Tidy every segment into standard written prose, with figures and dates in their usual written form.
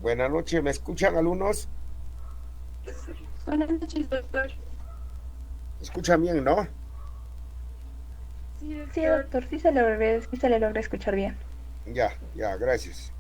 Buenas noches, ¿me escuchan alumnos? Buenas noches, doctor. ¿Me escuchan bien, no? Sí, Sí, doctor. doctor, sí se le logra escuchar bien. Ya, ya, gracias.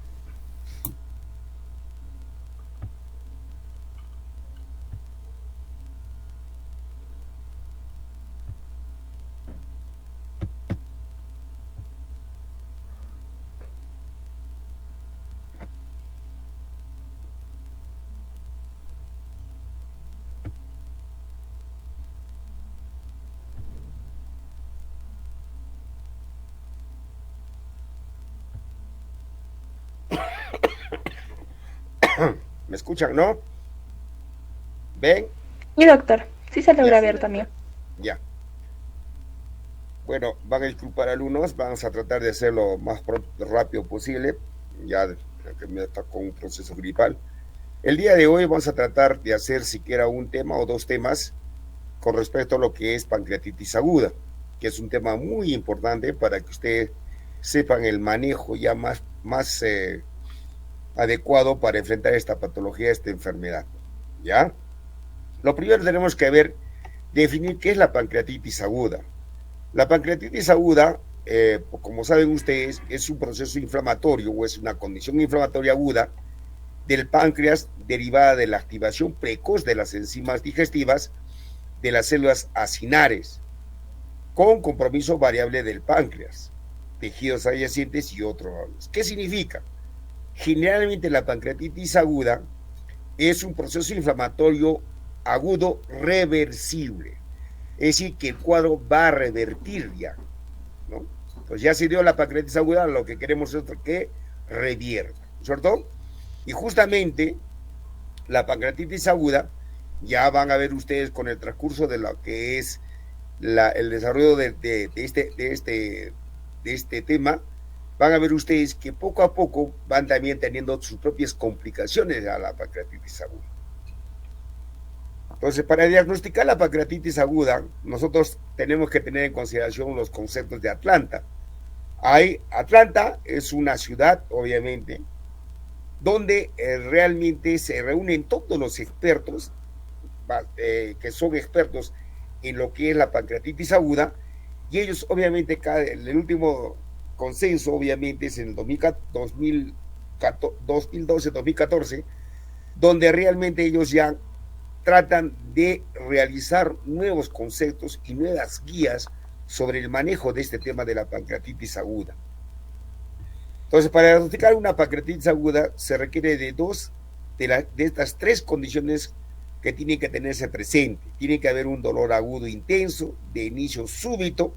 ¿Me escuchan, no? ¿Ven? Sí, doctor, sí se Ya, logra Sí, ver doctor. también. ya. Bueno, van a disculpar alumnos, vamos a tratar de hacerlo lo más rápido posible, ya que me está con un proceso gripal. El día de hoy vamos a tratar de hacer siquiera un tema o dos temas con respecto a lo que es pancreatitis aguda, que es un tema muy importante para que ustedes sepan el manejo ya más adecuado para enfrentar esta patología, esta enfermedad. ¿Ya? Lo primero tenemos que ver, definir qué es la pancreatitis aguda. La pancreatitis aguda, como saben ustedes, es un proceso inflamatorio o es una condición inflamatoria aguda del páncreas derivada de la activación precoz de las enzimas digestivas de las células acinares, con compromiso variable del páncreas, tejidos adyacentes y otros. ¿Qué significa? Generalmente la pancreatitis aguda es un proceso inflamatorio agudo reversible. Es decir, que el cuadro va a revertir ya, ¿no? Pues ya se dio la pancreatitis aguda, lo que queremos es que revierta, ¿cierto? Y justamente la pancreatitis aguda, ya van a ver ustedes con el transcurso de lo que es el desarrollo de este tema, van a ver ustedes que poco a poco van también teniendo sus propias complicaciones a la pancreatitis aguda. Entonces, para diagnosticar la pancreatitis aguda, nosotros tenemos que tener en consideración los conceptos de Atlanta. Atlanta es una ciudad, obviamente, donde realmente se reúnen todos los expertos que son expertos en lo que es la pancreatitis aguda, y ellos obviamente, el último consenso obviamente es en el 2012-2014, donde realmente ellos ya tratan de realizar nuevos conceptos y nuevas guías sobre el manejo de este tema de la pancreatitis aguda. Entonces, para diagnosticar una pancreatitis aguda se requiere de dos de estas tres condiciones que tienen que tenerse presente. Tiene que haber un dolor agudo intenso, de inicio súbito,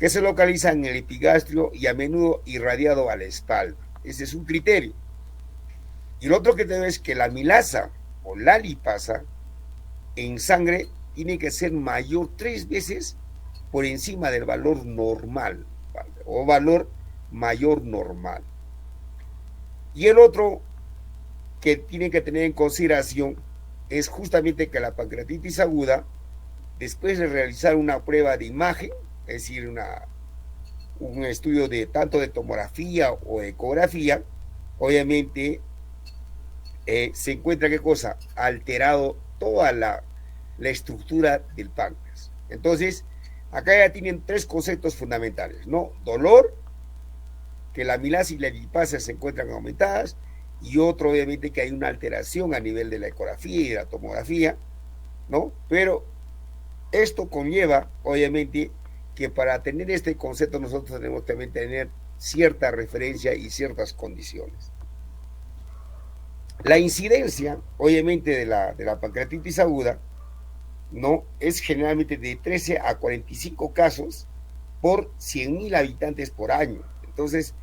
que se localiza en el epigastrio y a menudo irradiado a la espalda. Ese es un criterio. Y el otro criterio es que la milasa o la lipasa en sangre tiene que ser mayor 3 veces por encima del valor normal, ¿vale? O valor mayor normal. Y el otro que tienen que tener en consideración es justamente que la pancreatitis aguda, después de realizar una prueba de imagen, es decir, un estudio de tanto de tomografía o ecografía, obviamente se encuentra qué cosa, alterado toda la estructura del páncreas. Entonces, acá ya tienen tres conceptos fundamentales, ¿no? Dolor, que la milasa y la lipasa se encuentran aumentadas, y otro obviamente que hay una alteración a nivel de la ecografía y de la tomografía, ¿no? Pero esto conlleva obviamente que para tener este concepto nosotros tenemos también tener cierta referencia y ciertas condiciones. La incidencia obviamente de la pancreatitis aguda, ¿no? Es generalmente de 13 a 45 casos por 100.000 habitantes por año. Entonces,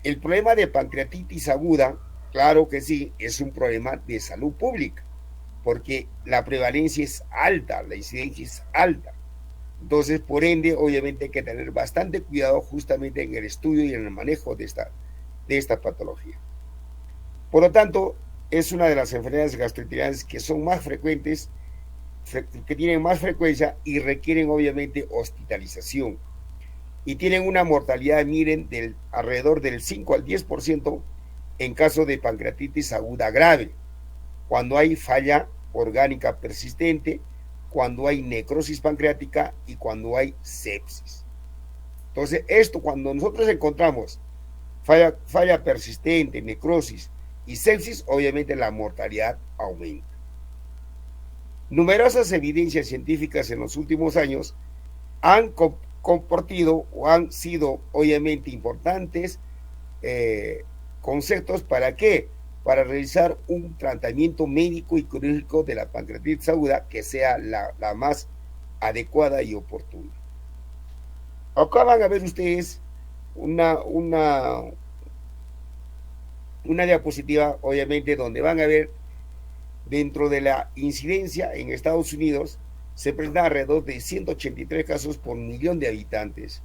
el problema de pancreatitis aguda, claro que sí, es un problema de salud pública, porque la prevalencia es alta, la incidencia es alta. Entonces, por ende, obviamente hay que tener bastante cuidado justamente en el estudio y en el manejo de esta patología. Por lo tanto, es una de las enfermedades gastrointestinales que son más frecuentes, que tienen más frecuencia y requieren obviamente hospitalización. Y tienen una mortalidad, miren, alrededor del 5 al 10% en caso de pancreatitis aguda grave, cuando hay falla orgánica persistente, cuando hay necrosis pancreática y cuando hay sepsis. Entonces, esto cuando nosotros encontramos falla persistente, necrosis y sepsis, obviamente la mortalidad aumenta. Numerosas evidencias científicas en los últimos años han compartido o han sido obviamente importantes conceptos para qué, para realizar un tratamiento médico y quirúrgico de la pancreatitis aguda que sea la más adecuada y oportuna. Acá van a ver ustedes una diapositiva, obviamente, donde van a ver dentro de la incidencia en Estados Unidos se presentan alrededor de 183 casos por millón de habitantes.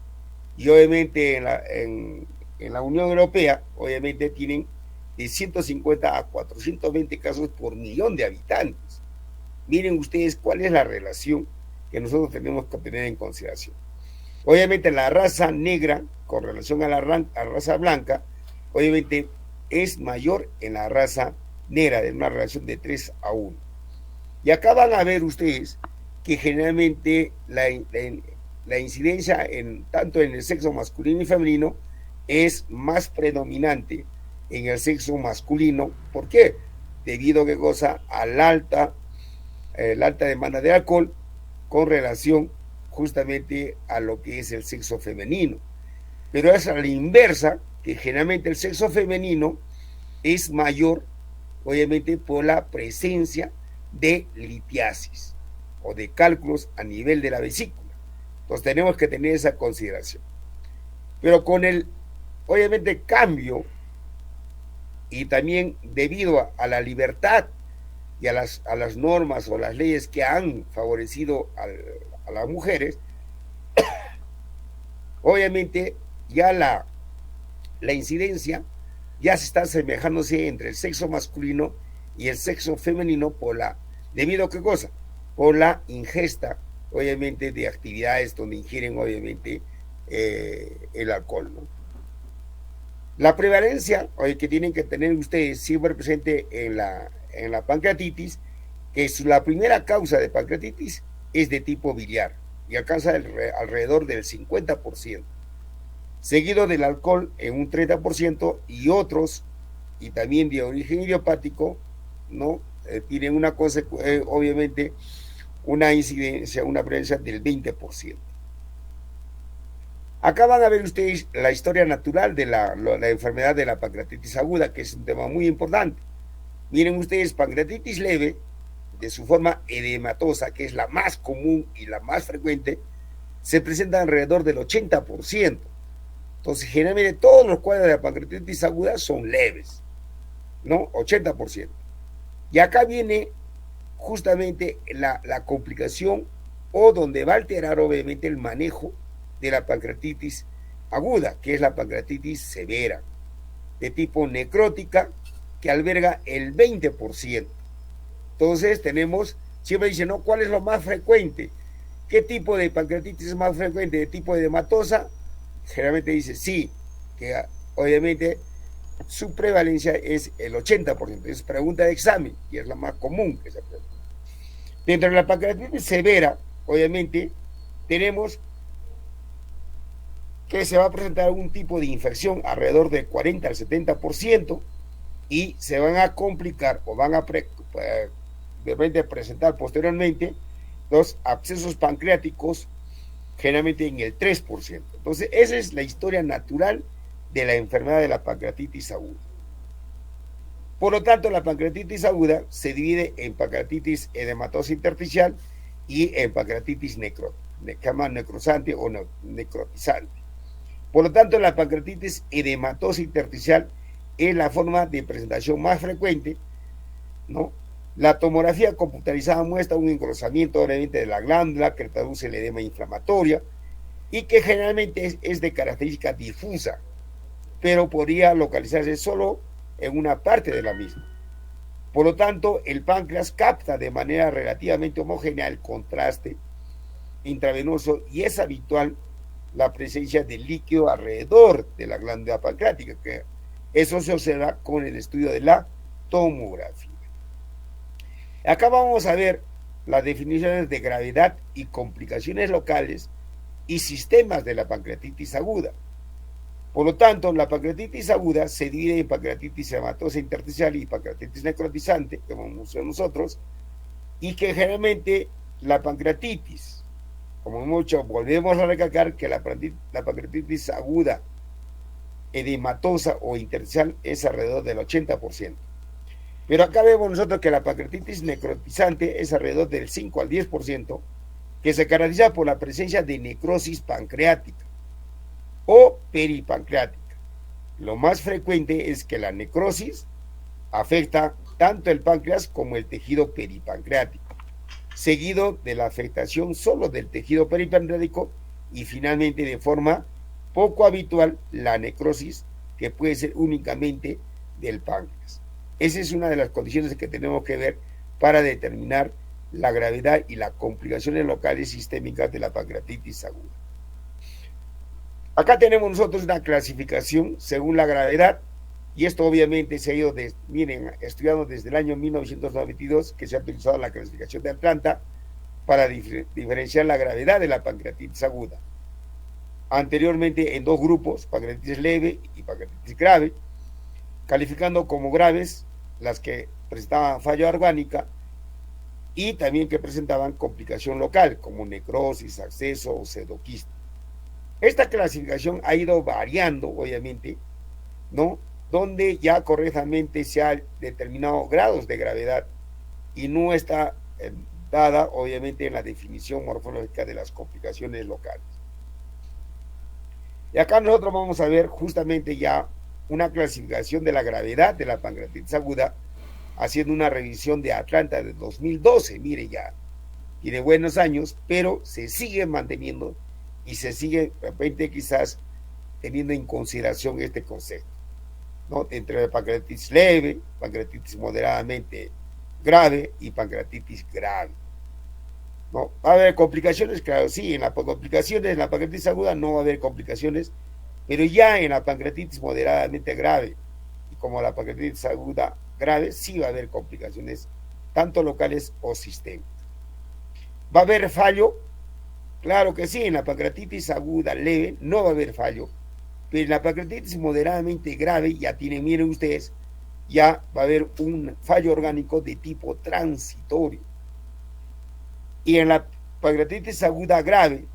Y obviamente en la Unión Europea, obviamente tienen de 150 a 420 casos por millón de habitantes. Miren ustedes cuál es la relación que nosotros tenemos que tener en consideración. Obviamente la raza negra con relación a la raza blanca, obviamente es mayor en la raza negra, de una relación de 3 a 1. Y acá van a ver ustedes que generalmente la incidencia tanto en el sexo masculino y femenino es más predominante en el sexo masculino. ¿Por qué? Debido a que goza a la alta demanda de alcohol con relación justamente a lo que es el sexo femenino. Pero es a la inversa, que generalmente el sexo femenino es mayor, obviamente, por la presencia de litiasis o de cálculos a nivel de la vesícula. Entonces tenemos que tener esa consideración. Pero con el, obviamente, cambio y también debido a la libertad y a las normas o las leyes que han favorecido a las mujeres, obviamente ya la incidencia ya se está asemejándose entre el sexo masculino y el sexo femenino debido a qué cosa, por la ingesta, obviamente, de actividades donde ingieren, obviamente, el alcohol, ¿no? La prevalencia que tienen que tener ustedes siempre presente en la pancreatitis, que es la primera causa de pancreatitis, es de tipo biliar y alcanza alrededor del 50%, seguido del alcohol en un 30% y otros, y también de origen idiopático, ¿no? Tienen obviamente una incidencia, una prevalencia del 20%. Acá van a ver ustedes la historia natural de la enfermedad de la pancreatitis aguda, que es un tema muy importante. Miren ustedes, pancreatitis leve, de su forma edematosa, que es la más común y la más frecuente, se presenta alrededor del 80%. Entonces, generalmente todos los cuadros de la pancreatitis aguda son leves, ¿no? 80%. Y acá viene justamente la complicación o donde va a alterar obviamente el manejo de la pancreatitis aguda, que es la pancreatitis severa, de tipo necrótica, que alberga el 20%. Entonces tenemos, siempre dicen, ¿no? ¿Cuál es lo más frecuente? ¿Qué tipo de pancreatitis es más frecuente? ¿De tipo edematosa? Generalmente dice sí, que obviamente su prevalencia es el 80%. Es pregunta de examen y es la más común que se pregunta. Dentro de la pancreatitis severa, obviamente, tenemos que se va a presentar algún tipo de infección alrededor del 40 al 70% y se van a complicar o van a de repente presentar posteriormente los abscesos pancreáticos generalmente en el 3%. Entonces, esa es la historia natural de la enfermedad de la pancreatitis aguda. Por lo tanto, la pancreatitis aguda se divide en pancreatitis edematosa intersticial y en pancreatitis necrosante o necrotizante. Por lo tanto, la pancreatitis edematosa intersticial es la forma de presentación más frecuente, ¿no? La tomografía computarizada muestra un engrosamiento obviamente de la glándula que traduce el edema inflamatoria y que generalmente es de característica difusa, pero podría localizarse solo en una parte de la misma. Por lo tanto, el páncreas capta de manera relativamente homogénea el contraste intravenoso y es habitual la presencia de líquido alrededor de la glándula pancreática, que Eso se observa con el estudio de la tomografía. Acá vamos a ver las definiciones de gravedad y complicaciones locales y sistemas de la pancreatitis aguda. Por lo tanto, la pancreatitis aguda se divide en pancreatitis hematosa intersticial y pancreatitis necrotizante, como nosotros, y que generalmente la pancreatitis, como mucho, volvemos a recalcar que la pancreatitis aguda edematosa o intersticial es alrededor del 80%. Pero acá vemos nosotros que la pancreatitis necrotizante es alrededor del 5 al 10%, que se caracteriza por la presencia de necrosis pancreática o peripancreática. Lo más frecuente es que la necrosis afecta tanto el páncreas como el tejido peripancreático, seguido de la afectación solo del tejido peripancreático y finalmente de forma poco habitual la necrosis, que puede ser únicamente del páncreas. Esa es una de las condiciones que tenemos que ver para determinar la gravedad y las complicaciones locales sistémicas de la pancreatitis aguda. Acá tenemos nosotros una clasificación según la gravedad, y esto obviamente se ha ido, estudiando desde el año 1992, que se ha utilizado la clasificación de Atlanta para diferenciar la gravedad de la pancreatitis aguda. Anteriormente en dos grupos, pancreatitis leve y pancreatitis grave, calificando como graves las que presentaban falla orgánica y también que presentaban complicación local, como necrosis, absceso o pseudoquista. Esta clasificación ha ido variando, obviamente, ¿no? Donde ya correctamente se han determinado grados de gravedad y no está dada, obviamente, en la definición morfológica de las complicaciones locales. Y acá nosotros vamos a ver justamente ya una clasificación de la gravedad de la pancreatitis aguda, haciendo una revisión de Atlanta de 2012. Mire, ya tiene buenos años, pero se sigue manteniendo y se sigue, de repente, quizás teniendo en consideración este concepto, ¿no? Entre pancreatitis leve, pancreatitis moderadamente grave y pancreatitis grave, ¿no? ¿Va a haber complicaciones? Claro, sí, en las complicaciones, en la pancreatitis aguda no va a haber complicaciones, pero ya en la pancreatitis moderadamente grave y como la pancreatitis aguda grave, sí va a haber complicaciones, tanto locales o sistémicas. ¿Va a haber fallo? Claro que sí, en la pancreatitis aguda leve no va a haber fallo, pero en la pancreatitis moderadamente grave, ya tienen, miren ustedes, ya va a haber un fallo orgánico de tipo transitorio. Y en la pancreatitis aguda grave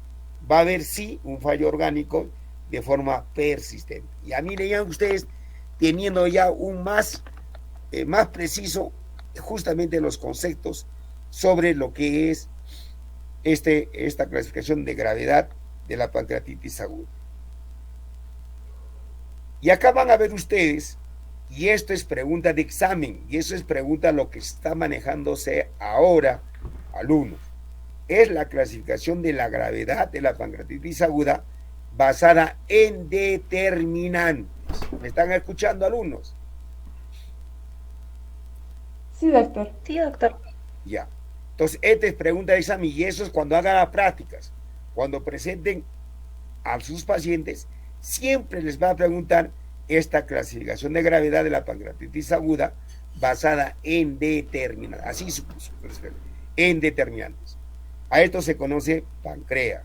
va a haber sí un fallo orgánico de forma persistente. Ya miren ya ustedes teniendo ya un más preciso justamente los conceptos sobre lo que es esta clasificación de gravedad de la pancreatitis aguda. Y acá van a ver ustedes, y esto es pregunta de examen, y eso es pregunta lo que está manejándose ahora, alumnos. Es la clasificación de la gravedad de la pancreatitis aguda basada en determinantes. ¿Me están escuchando, alumnos? Sí, doctor. Sí, doctor. Ya. Entonces, esta es pregunta de examen y eso es cuando hagan las prácticas. Cuando presenten a sus pacientes, siempre les va a preguntar esta clasificación de gravedad de la pancreatitis aguda basada en determinantes. Así en determinantes. A esto se conoce pancrea.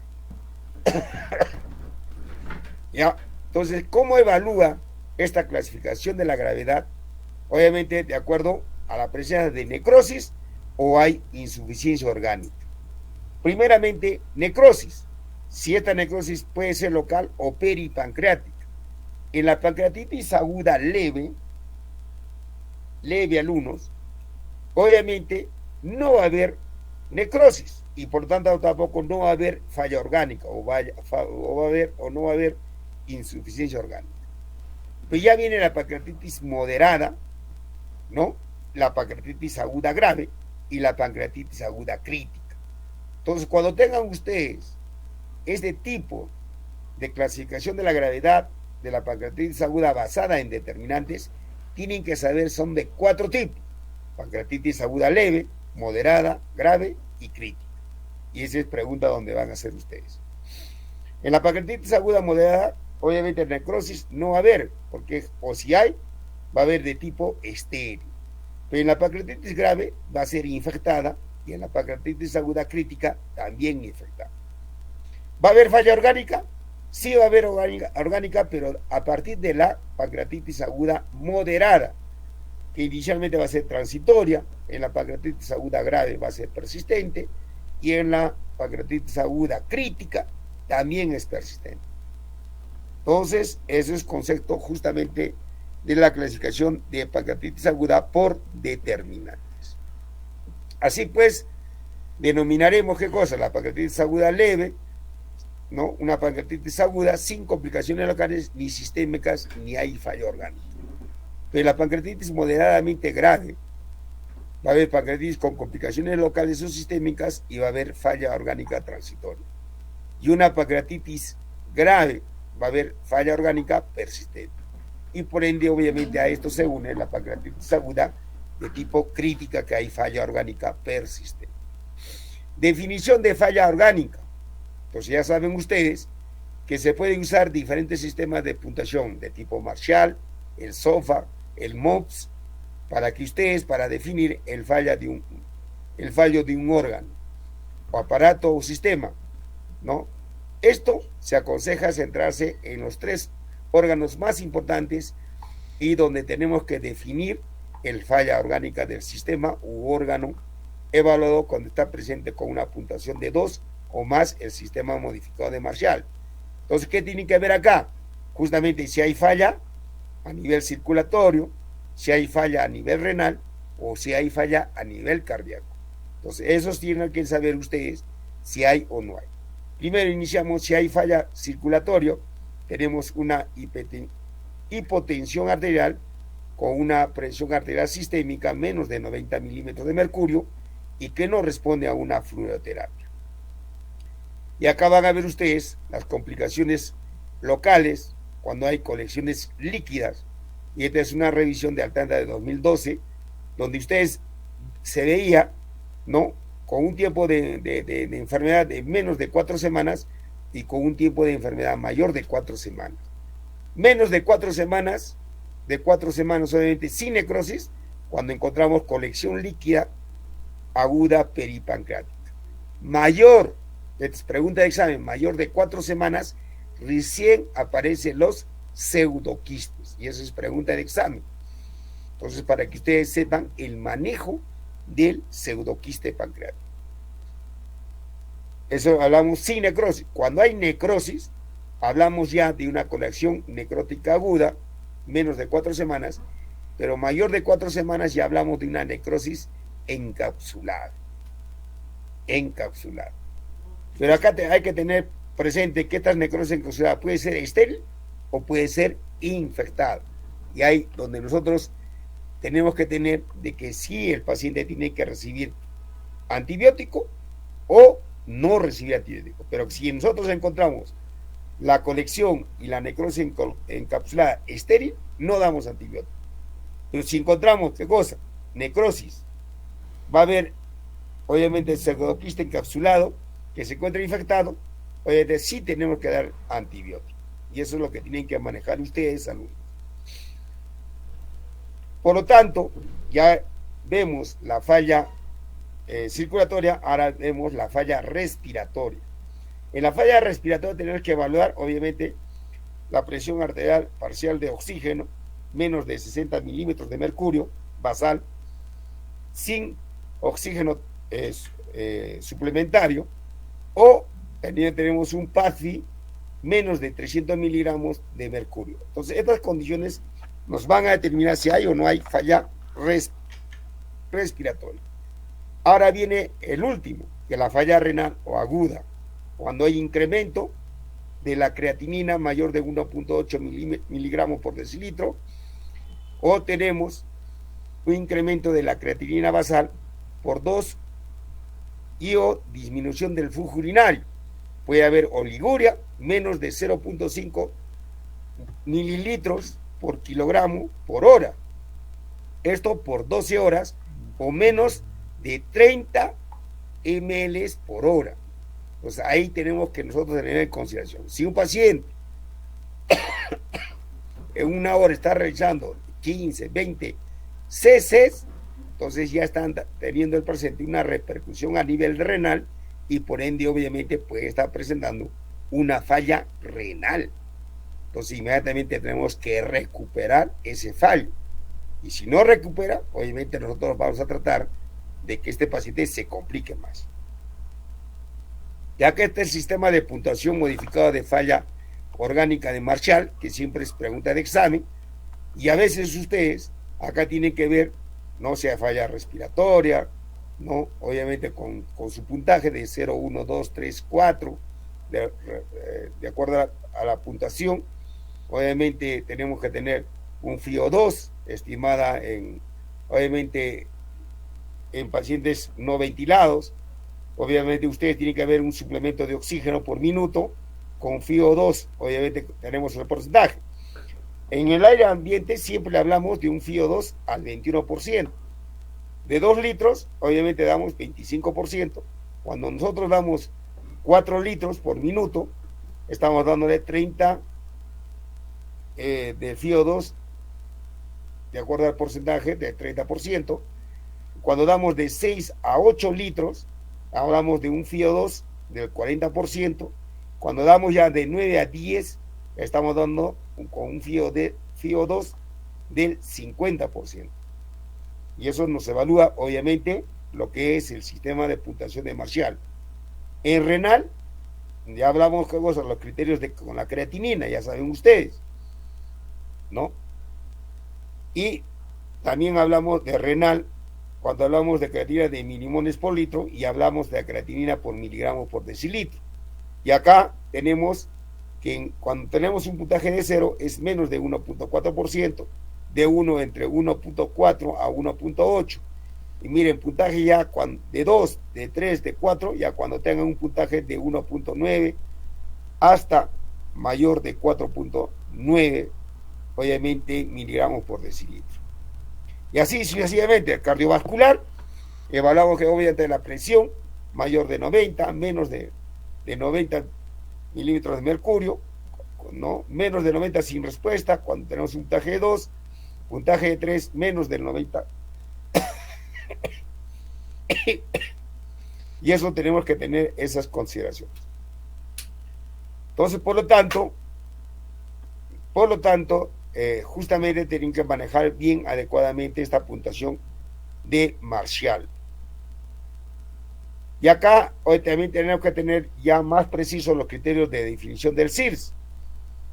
¿Ya? Entonces, ¿cómo evalúa esta clasificación de la gravedad? Obviamente, de acuerdo a la presencia de necrosis o hay insuficiencia orgánica. Primeramente, necrosis. Si esta necrosis puede ser local o peripancreática. En la pancreatitis aguda leve, alumnos, obviamente no va a haber necrosis y por tanto tampoco no va a haber falla orgánica o no va a haber insuficiencia orgánica. Pues ya viene la pancreatitis moderada, ¿no? La pancreatitis aguda grave y la pancreatitis aguda crítica. Entonces, cuando tengan ustedes este tipo de clasificación de la gravedad de la pancreatitis aguda basada en determinantes, tienen que saber son de 4 tipos: pancreatitis aguda leve, moderada, grave y crítica. Y esa es pregunta donde van a hacer ustedes. En la pancreatitis aguda moderada, obviamente necrosis no va a haber, porque o si hay, va a haber de tipo estéril. Pero en la pancreatitis grave va a ser infectada y en la pancreatitis aguda crítica también infectada. ¿Va a haber falla orgánica? Sí va a haber orgánica, pero a partir de la pancreatitis aguda moderada, que inicialmente va a ser transitoria, en la pancreatitis aguda grave va a ser persistente y en la pancreatitis aguda crítica también es persistente. Entonces, eso es concepto justamente de la clasificación de pancreatitis aguda por determinantes. Así pues, denominaremos ¿qué cosa? La pancreatitis aguda leve, ¿no? Una pancreatitis aguda sin complicaciones locales ni sistémicas ni hay falla orgánica. Pero la pancreatitis moderadamente grave va a haber pancreatitis con complicaciones locales o sistémicas y va a haber falla orgánica transitoria. Y una pancreatitis grave va a haber falla orgánica persistente. Y por ende, obviamente, a esto se une la pancreatitis aguda de tipo crítica, que hay falla orgánica persistente. Definición de falla orgánica. Entonces ya saben ustedes que se pueden usar diferentes sistemas de puntuación de tipo Marshall, el SOFA, el MOPS, para que ustedes, para definir el fallo de un órgano, o aparato o sistema, ¿no? Esto se aconseja centrarse en los 3 órganos más importantes y donde tenemos que definir el falla orgánica del sistema u órgano evaluado cuando está presente con una puntuación de 2 o más el sistema modificado de Marshall. Entonces, ¿qué tiene que ver acá? Justamente si hay falla a nivel circulatorio, si hay falla a nivel renal o si hay falla a nivel cardíaco. Entonces, esos tienen que saber ustedes si hay o no hay. Primero iniciamos, si hay falla circulatorio, tenemos una hipotensión arterial con una presión arterial sistémica menos de 90 milímetros de mercurio y que no responde a una fluidoterapia. Y acá van a ver ustedes las complicaciones locales cuando hay colecciones líquidas. Y esta es una revisión de Altanda de 2012, donde ustedes se veía, ¿no?, con un tiempo de enfermedad de menos de 4 semanas y con un tiempo de enfermedad mayor de 4 semanas. Menos de 4 semanas, obviamente sin necrosis, cuando encontramos colección líquida aguda peripancreática. Mayor, pregunta de examen, mayor de 4 semanas, recién aparecen los pseudoquistes, y eso es pregunta de examen. Entonces, para que ustedes sepan el manejo del pseudoquiste pancreático. Eso hablamos sin necrosis. Cuando hay necrosis, hablamos ya de una colección necrótica aguda, menos de 4 semanas, pero mayor de 4 semanas ya hablamos de una necrosis encapsulada. Pero acá hay que tener presente que esta necrosis encapsulada puede ser estéril o puede ser infectada. Y ahí donde nosotros tenemos que tener de que si el paciente tiene que recibir antibiótico o no recibir antibiótico. Pero si nosotros encontramos la colección y la necrosis encapsulada estéril, no damos antibiótico. Pero si encontramos, ¿qué cosa? Necrosis, va a haber obviamente el pseudoquiste encapsulado que se encuentra infectado, obviamente sí tenemos que dar antibiótico. Y eso es lo que tienen que manejar ustedes, alumnos. Por lo tanto, ya vemos la falla circulatoria, ahora vemos la falla respiratoria. En la falla respiratoria tenemos que evaluar, obviamente, la presión arterial parcial de oxígeno, menos de 60 milímetros de mercurio basal, sin oxígeno suplementario, o también tenemos un PASI menos de 300 miligramos de mercurio. Entonces, estas condiciones nos van a determinar si hay o no hay falla respiratoria. Ahora viene el último, que es la falla renal o aguda, cuando hay incremento de la creatinina mayor de 1.8 miligramos por decilitro, o tenemos un incremento de la creatinina basal por 2 y o disminución del flujo urinario. Puede haber oliguria, menos de 0.5 mililitros por kilogramo por hora. Esto por 12 horas o menos de 30 ml por hora. Pues ahí tenemos que nosotros tener en consideración. Si un paciente en una hora está realizando 15, 20 ccs, entonces ya están teniendo el paciente una repercusión a nivel renal y por ende obviamente puede estar presentando una falla renal. Entonces inmediatamente tenemos que recuperar ese fallo. Y si no recupera, obviamente nosotros vamos a tratar de que este paciente se complique más. Ya que este es el sistema de puntuación modificado de falla orgánica de Marshall, que siempre es pregunta de examen, y a veces ustedes acá tienen que ver, no sea falla respiratoria, no, obviamente con su puntaje de 0, 1, 2, 3, 4, de acuerdo a la puntuación. Obviamente tenemos que tener un FiO2 estimada obviamente en pacientes no ventilados. Obviamente ustedes tienen que ver un suplemento de oxígeno por minuto con FiO2, obviamente tenemos el porcentaje. En el aire ambiente siempre hablamos de un FiO2 al 21%. De 2 litros, obviamente damos 25%. Cuando nosotros damos 4 litros por minuto, estamos dándole 30 de FiO2, de acuerdo al porcentaje del 30%. Cuando damos de 6 a 8 litros, hablamos de un FiO2 del 40%. Cuando damos ya de 9 a 10, estamos dando con un FiO2 del 50%. Y eso nos evalúa, obviamente, lo que es el sistema de puntuación de Marshall. En renal, ya hablamos con los criterios con la creatinina, ya saben ustedes, ¿no? Y también hablamos de renal cuando hablamos de creatinina de milimoles por litro y hablamos de la creatinina por miligramos por decilitro. Y acá tenemos que cuando tenemos un puntaje de 0 es menos de 1.4%, de 1 entre 1.4 a 1.8. Y miren, puntaje ya de 2, de 3, de 4, ya cuando tengan un puntaje de 1.9 hasta mayor de 4.9, obviamente, miligramos por decilitro. Y así sucesivamente, el cardiovascular, evaluamos que obviamente la presión mayor de 90, menos de 90 milímetros de mercurio, ¿no? Menos de 90 sin respuesta, cuando tenemos un puntaje de 2, puntaje de 3, menos del 90. Y eso tenemos que tener esas consideraciones. Entonces, por lo tanto, justamente tienen que manejar bien adecuadamente esta puntuación de Marshall. Y acá hoy también tenemos que tener ya más precisos los criterios de definición del CIRS.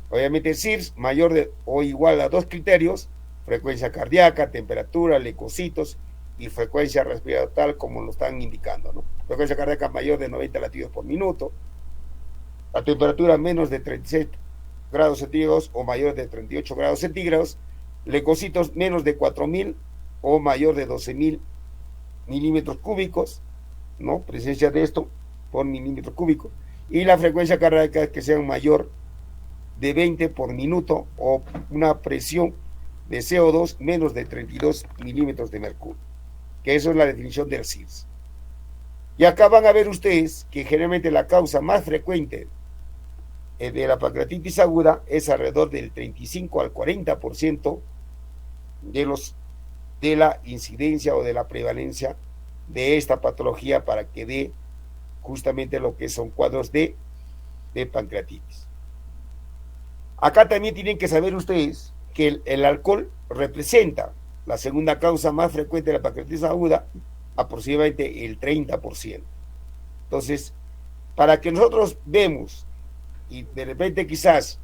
Obviamente el CIRS mayor de o igual a 2 criterios: frecuencia cardíaca, temperatura, leucocitos y frecuencia respiratoria, tal como lo están indicando, ¿no? Frecuencia cardíaca mayor de 90 latidos por minuto, la temperatura menos de 36 grados centígrados o mayor de 38 grados centígrados, leucocitos menos de 4.000 o mayor de 12.000 milímetros cúbicos, ¿no? Presencia de esto por milímetro cúbico, y la frecuencia cardíaca que sea mayor de 20 por minuto o una presión de CO2 menos de 32 milímetros de mercurio, que eso es la definición del CIRS. Y acá van a ver ustedes que generalmente la causa más frecuente de la pancreatitis aguda es alrededor del 35 al 40% de la incidencia o de la prevalencia de esta patología, para que dé justamente lo que son cuadros de pancreatitis. Acá también tienen que saber ustedes que el alcohol representa la segunda causa más frecuente de la pancreatitis aguda, aproximadamente el 30%. Entonces, para que nosotros vemos y de repente quizás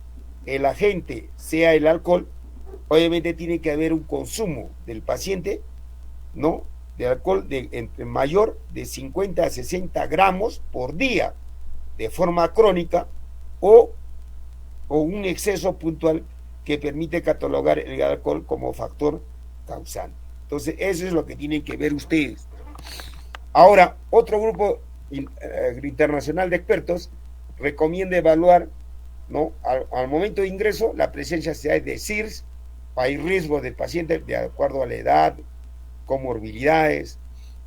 el agente sea el alcohol, obviamente tiene que haber un consumo del paciente, ¿no?, de alcohol entre mayor de 50 a 60 gramos por día de forma crónica, o un exceso puntual que permite catalogar el alcohol como factor causante. Entonces eso es lo que tienen que ver ustedes. Ahora, otro grupo internacional de expertos recomienda evaluar, ¿no?, al momento de ingreso la presencia de CIRS, hay riesgo del paciente de acuerdo a la edad, comorbilidades,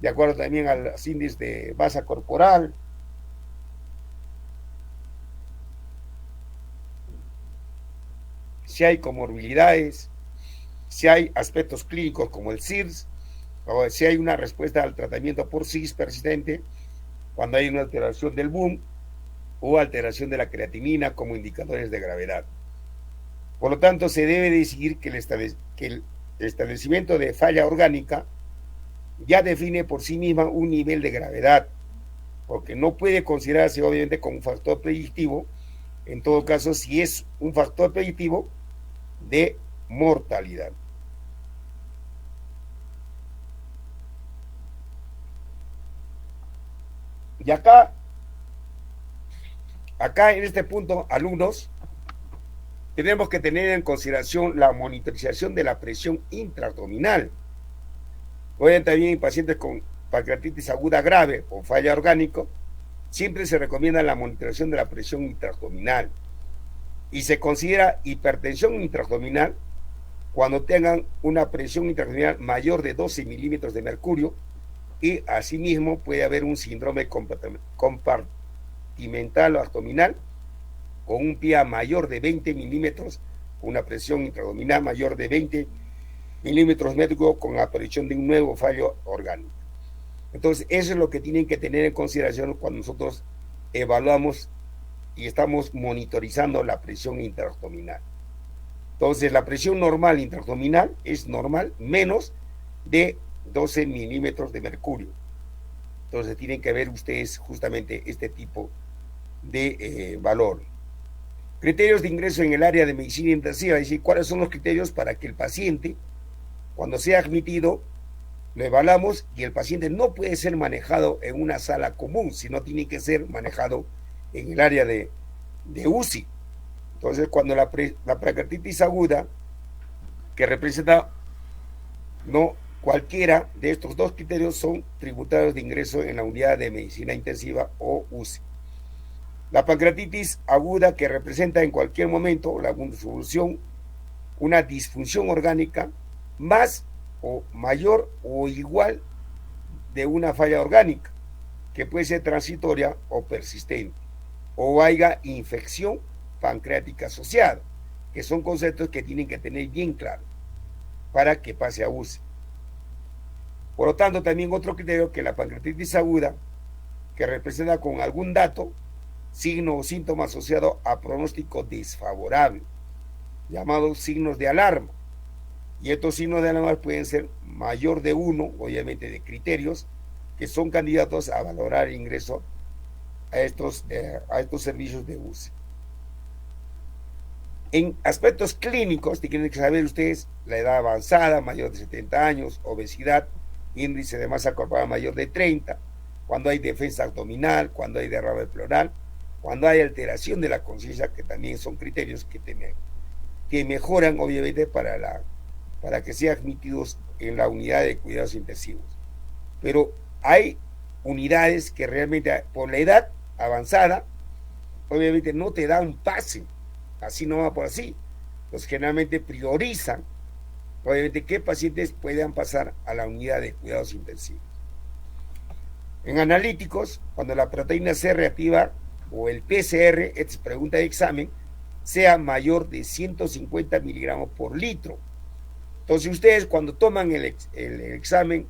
de acuerdo también a los índices de masa corporal. si hay comorbilidades, si hay aspectos clínicos como el CIRS, o si hay una respuesta al tratamiento por CIS persistente, cuando hay una alteración del BUN o alteración de la creatinina como indicadores de gravedad. Por lo tanto, se debe decidir que el establecimiento de falla orgánica ya define por sí misma un nivel de gravedad, porque no puede considerarse obviamente como un factor predictivo, en todo caso, si es un factor predictivo de mortalidad. Y acá en este punto, alumnos, tenemos que tener en consideración la monitorización de la presión intraabdominal. Obviamente también en pacientes con pancreatitis aguda grave o falla orgánico, siempre se recomienda la monitorización de la presión intraabdominal y se considera hipertensión intraabdominal cuando tengan una presión intraabdominal mayor de 12 milímetros de mercurio, y asimismo puede haber un síndrome compartimental o abdominal con un PIA mayor de 20 milímetros, con una presión intraabdominal mayor de 20 milímetros métricos con aparición de un nuevo fallo orgánico. Entonces, eso es lo que tienen que tener en consideración cuando nosotros evaluamos y estamos monitorizando la presión intraabdominal. Entonces, la presión normal intraabdominal es normal menos de 12 milímetros de mercurio. Entonces, tienen que ver ustedes justamente este tipo de valor. Criterios de ingreso en el área de medicina intensiva, es decir, cuáles son los criterios para que el paciente, cuando sea admitido, lo evaluamos y el paciente no puede ser manejado en una sala común, sino tiene que ser manejado en el área de UCI. Entonces, cuando la pancreatitis aguda, que representa no cualquiera de estos dos criterios, son tributarios de ingreso en la unidad de medicina intensiva o UCI. La pancreatitis aguda, que representa en cualquier momento la solución, una disfunción orgánica más o mayor o igual de una falla orgánica, que puede ser transitoria o persistente, o haya infección pancreática asociada, que son conceptos que tienen que tener bien claros para que pase a UCI. Por lo tanto, también otro criterio, que la pancreatitis aguda, que representa con algún dato, signo o síntoma asociado a pronóstico desfavorable, llamados signos de alarma. Y estos signos de alarma pueden ser mayor de uno, obviamente, de criterios que son candidatos a valorar el ingreso a estos servicios de UCI. En aspectos clínicos, tienen que saber ustedes la edad avanzada, mayor de 70 años, obesidad, índice de masa corporal mayor de 30, cuando hay defensa abdominal, cuando hay derrame pleural, cuando hay alteración de la conciencia, que también son criterios que mejoran, obviamente, para que sean admitidos en la unidad de cuidados intensivos. Pero hay unidades que realmente, por la edad avanzada, obviamente no te dan pase, así no va por así. Pues generalmente priorizan, obviamente, qué pacientes puedan pasar a la unidad de cuidados intensivos. En analíticos, cuando la proteína C reactiva o el PCR, esta es pregunta de examen, sea mayor de 150 miligramos por litro. Entonces, ustedes cuando toman el examen,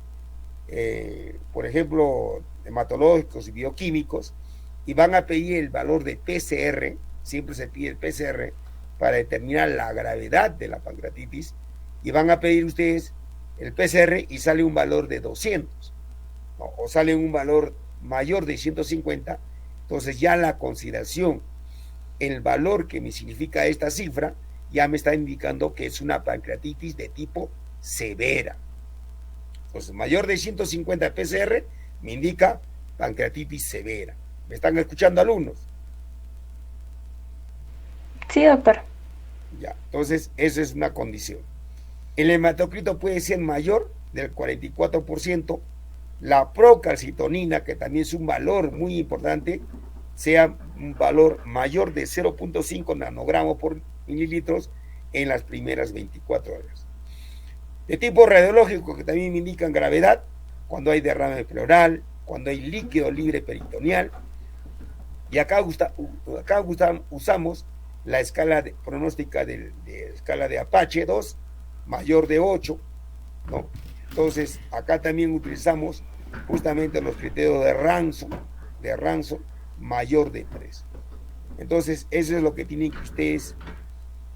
por ejemplo, hematológicos y bioquímicos, y van a pedir el valor de PCR, siempre se pide el PCR para determinar la gravedad de la pancreatitis, y van a pedir ustedes el PCR y sale un valor de 200, ¿no? O sale un valor mayor de 150, entonces ya la consideración, el valor que me significa esta cifra, ya me está indicando que es una pancreatitis de tipo severa. Entonces, mayor de 150 PCR me indica pancreatitis severa. ¿Me están escuchando, alumnos? Sí, doctor. Ya, entonces, esa es una condición. El hematocrito puede ser mayor del 44%, la procalcitonina, que también es un valor muy importante, sea un valor mayor de 0.5 nanogramos por mililitros en las primeras 24 horas. De tipo radiológico, que también me indican gravedad, cuando hay derrame pleural, cuando hay líquido libre peritoneal, y acá usamos la escala pronóstica de escala de Apache 2, mayor de 8, ¿no? Entonces, acá también utilizamos justamente los criterios de Ransom, mayor de 3. Entonces, eso es lo que tienen que ustedes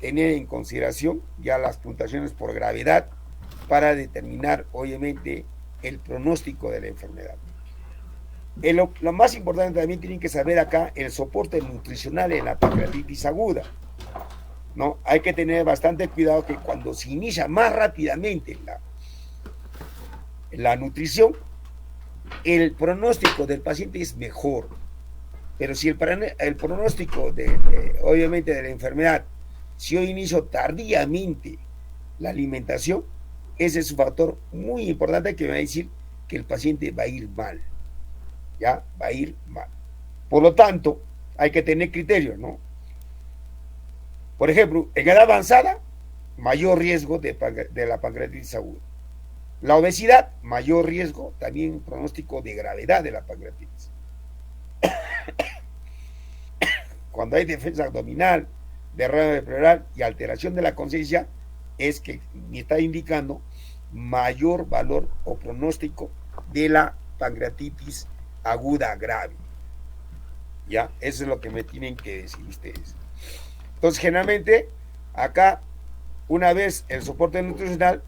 tener en consideración, ya las puntuaciones por gravedad, para determinar, obviamente, el pronóstico de la enfermedad. Lo más importante también tienen que saber acá el soporte nutricional en la pancreatitis aguda, ¿no? Hay que tener bastante cuidado que cuando se inicia más rápidamente la nutrición, el pronóstico del paciente es mejor. Pero si el pronóstico obviamente de la enfermedad, si yo inicio tardíamente la alimentación, ese es un factor muy importante que me va a decir que el paciente va a ir mal. ¿Ya? Va a ir mal. Por lo tanto, hay que tener criterios, ¿no? Por ejemplo, en edad avanzada, mayor riesgo de la pancreatitis aguda. La obesidad, mayor riesgo, también pronóstico de gravedad de la pancreatitis. Cuando hay defensa abdominal, derrame pleural y alteración de la conciencia, es que me está indicando mayor valor o pronóstico de la pancreatitis aguda grave. ¿Ya? Eso es lo que me tienen que decir ustedes. Entonces, generalmente, acá, una vez el soporte nutricional,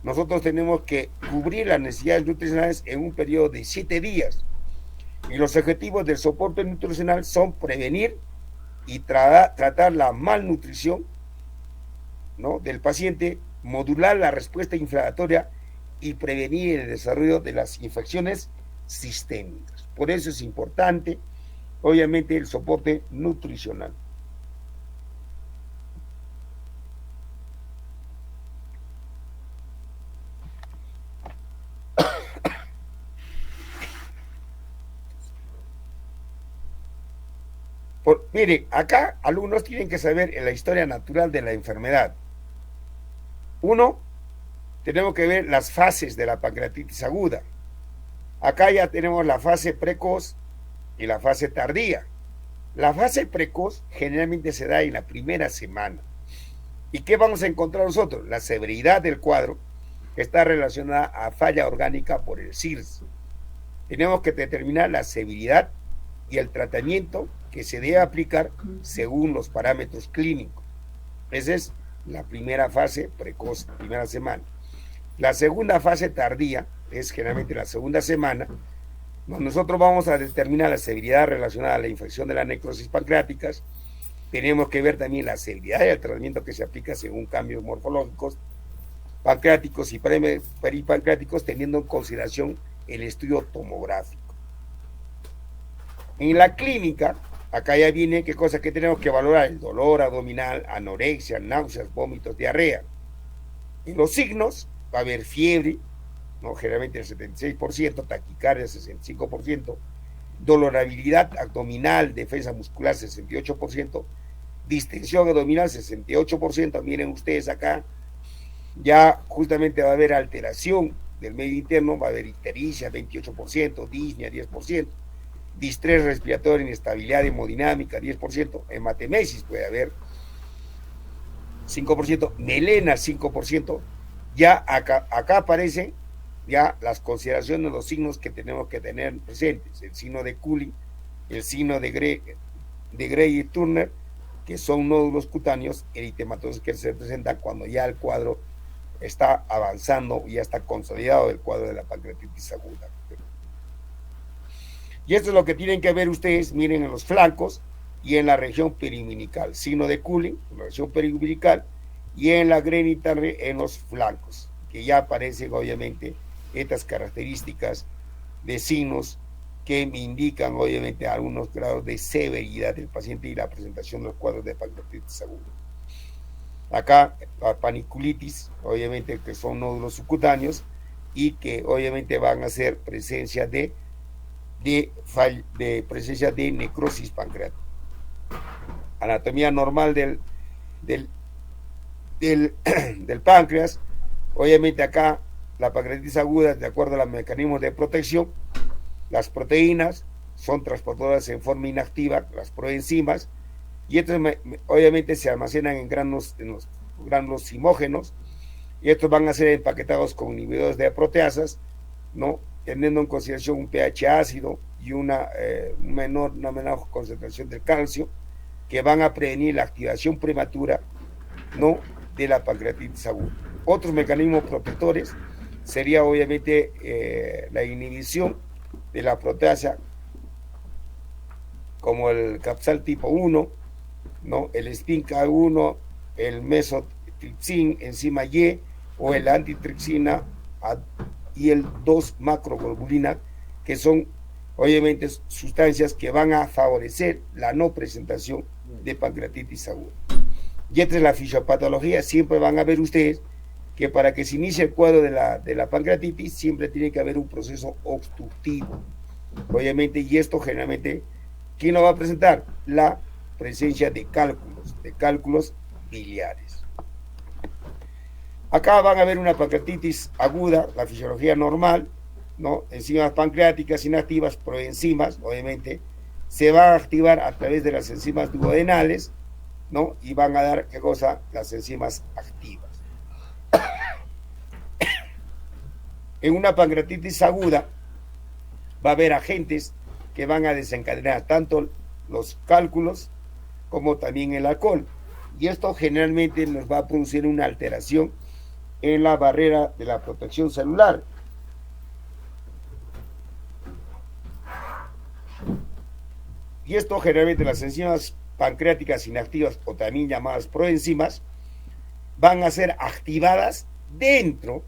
nosotros tenemos que cubrir las necesidades nutricionales en un periodo de 7 días. Y los objetivos del soporte nutricional son prevenir y tratar la malnutrición, ¿no?, del paciente, modular la respuesta inflamatoria y prevenir el desarrollo de las infecciones sistémicas. Por eso es importante, obviamente, el soporte nutricional. Mire, acá alumnos tienen que saber la historia natural de la enfermedad. Uno, tenemos que ver las fases de la pancreatitis aguda. Acá ya tenemos la fase precoz y la fase tardía. La fase precoz generalmente se da en la primera semana. ¿Y qué vamos a encontrar nosotros? La severidad del cuadro está relacionada a falla orgánica por el CIRS. Tenemos que determinar la severidad y el tratamiento que se debe aplicar según los parámetros clínicos. Esa es la primera fase precoz, primera semana. La segunda fase tardía es generalmente la segunda semana, donde nosotros vamos a determinar la severidad relacionada a la infección de las necrosis pancreáticas. Tenemos que ver también la severidad y el tratamiento que se aplica según cambios morfológicos, pancreáticos y peripancreáticos, teniendo en consideración el estudio tomográfico. En la clínica, acá ya viene qué cosa que tenemos que valorar: el dolor abdominal, anorexia, náuseas, vómitos, diarrea. En los signos va a haber fiebre, ¿no?, generalmente el 76%, taquicardia 65%, dolorabilidad abdominal, defensa muscular 68%, distensión abdominal 68%. Miren ustedes acá, ya justamente va a haber alteración del medio interno, va a haber ictericia 28%, disnea 10%, distrés respiratorio, inestabilidad hemodinámica 10%, hematemesis puede haber 5%, melena 5%. Ya acá aparecen ya las consideraciones, los signos que tenemos que tener presentes: el signo de Culling, el signo de Gray y Turner, que son nódulos cutáneos eritematosos que se presentan cuando ya el cuadro está avanzando y ya está consolidado el cuadro de la pancreatitis aguda. Y esto es lo que tienen que ver ustedes, miren, en los flancos y en la región periumbilical. Signo de Culling en la región periumbilical y en la genital en los flancos, que ya aparecen obviamente estas características de signos que me indican obviamente algunos grados de severidad del paciente y la presentación de los cuadros de pancreatitis aguda. Acá la paniculitis, obviamente, que son nódulos subcutáneos y que obviamente van a ser presencia de presencia de necrosis pancreática. Anatomía normal del páncreas. Obviamente acá la pancreatitis aguda, de acuerdo a los mecanismos de protección, las proteínas son transportadoras en forma inactiva, las proenzimas, y estos obviamente se almacenan en los granos zimógenos, y estos van a ser empaquetados con inhibidores de proteasas, ¿no? Teniendo en consideración un pH ácido y una menor concentración del calcio, que van a prevenir la activación prematura, ¿no?, de la pancreatitis aguda. Otros mecanismos protectores sería obviamente la inhibición de la proteasa, como el capsal tipo 1, ¿no?, el SPINK1, el mesotripsin, enzima Y, o el antitripsina y el 2-macroglobulina, que son obviamente sustancias que van a favorecer la no presentación de pancreatitis aguda. Y esta es la fisiopatología. Siempre van a ver ustedes que para que se inicie el cuadro de la pancreatitis siempre tiene que haber un proceso obstructivo, obviamente, y esto generalmente, ¿quién lo va a presentar? La presencia de cálculos biliares. Acá van a ver una pancreatitis aguda, la fisiología normal, ¿no? Enzimas pancreáticas inactivas, proenzimas, obviamente, se van a activar a través de las enzimas duodenales, ¿no? Y van a dar, ¿qué cosa? Las enzimas activas. En una pancreatitis aguda va a haber agentes que van a desencadenar tanto los cálculos como también el alcohol. Y esto generalmente nos va a producir una alteración en la barrera de la protección celular. Y esto generalmente las enzimas pancreáticas inactivas, o también llamadas proenzimas, van a ser activadas dentro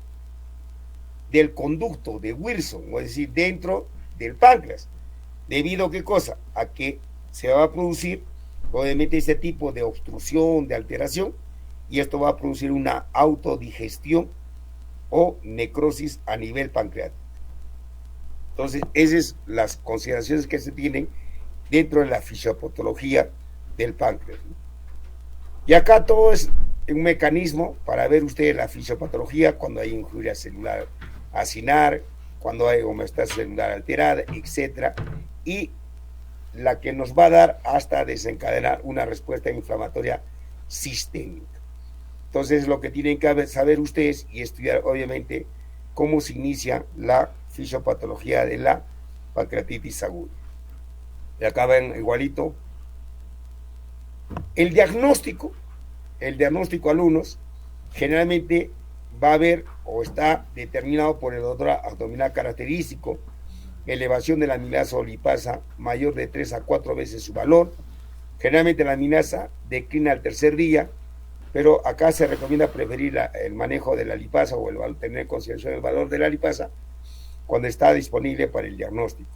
del conducto de Wilson, es decir, dentro del páncreas. ¿Debido a qué cosa? A que se va a producir obviamente este tipo de obstrucción, de alteración, y esto va a producir una autodigestión o necrosis a nivel pancreático. Entonces, esas son las consideraciones que se tienen dentro de la fisiopatología del páncreas. Y acá todo es un mecanismo para ver ustedes la fisiopatología cuando hay injuria celular acinar, cuando hay homeostasis celular alterada, etcétera, y la que nos va a dar hasta desencadenar una respuesta inflamatoria sistémica. Entonces, lo que tienen que saber ustedes y estudiar, obviamente, cómo se inicia la fisiopatología de la pancreatitis aguda. Y acá ven igualito. El diagnóstico alumnos, generalmente va a haber o está determinado por el odor abdominal característico, elevación de la amilasa o lipasa mayor de 3 a 4 veces su valor. Generalmente la amilasa declina al tercer día, pero acá se recomienda preferir el manejo de la lipasa o tener en consideración el valor de la lipasa cuando está disponible para el diagnóstico.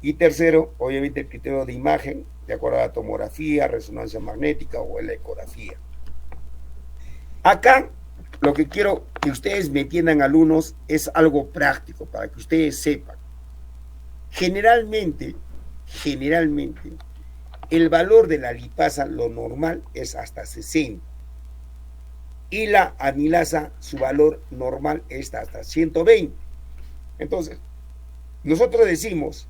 Y tercero, obviamente el criterio de imagen, de acuerdo a la tomografía, resonancia magnética o la ecografía. Acá lo que quiero que ustedes me entiendan, alumnos, es algo práctico para que ustedes sepan. Generalmente, el valor de la lipasa, lo normal, es hasta 60. Y la amilasa, su valor normal es hasta 120. Entonces, nosotros decimos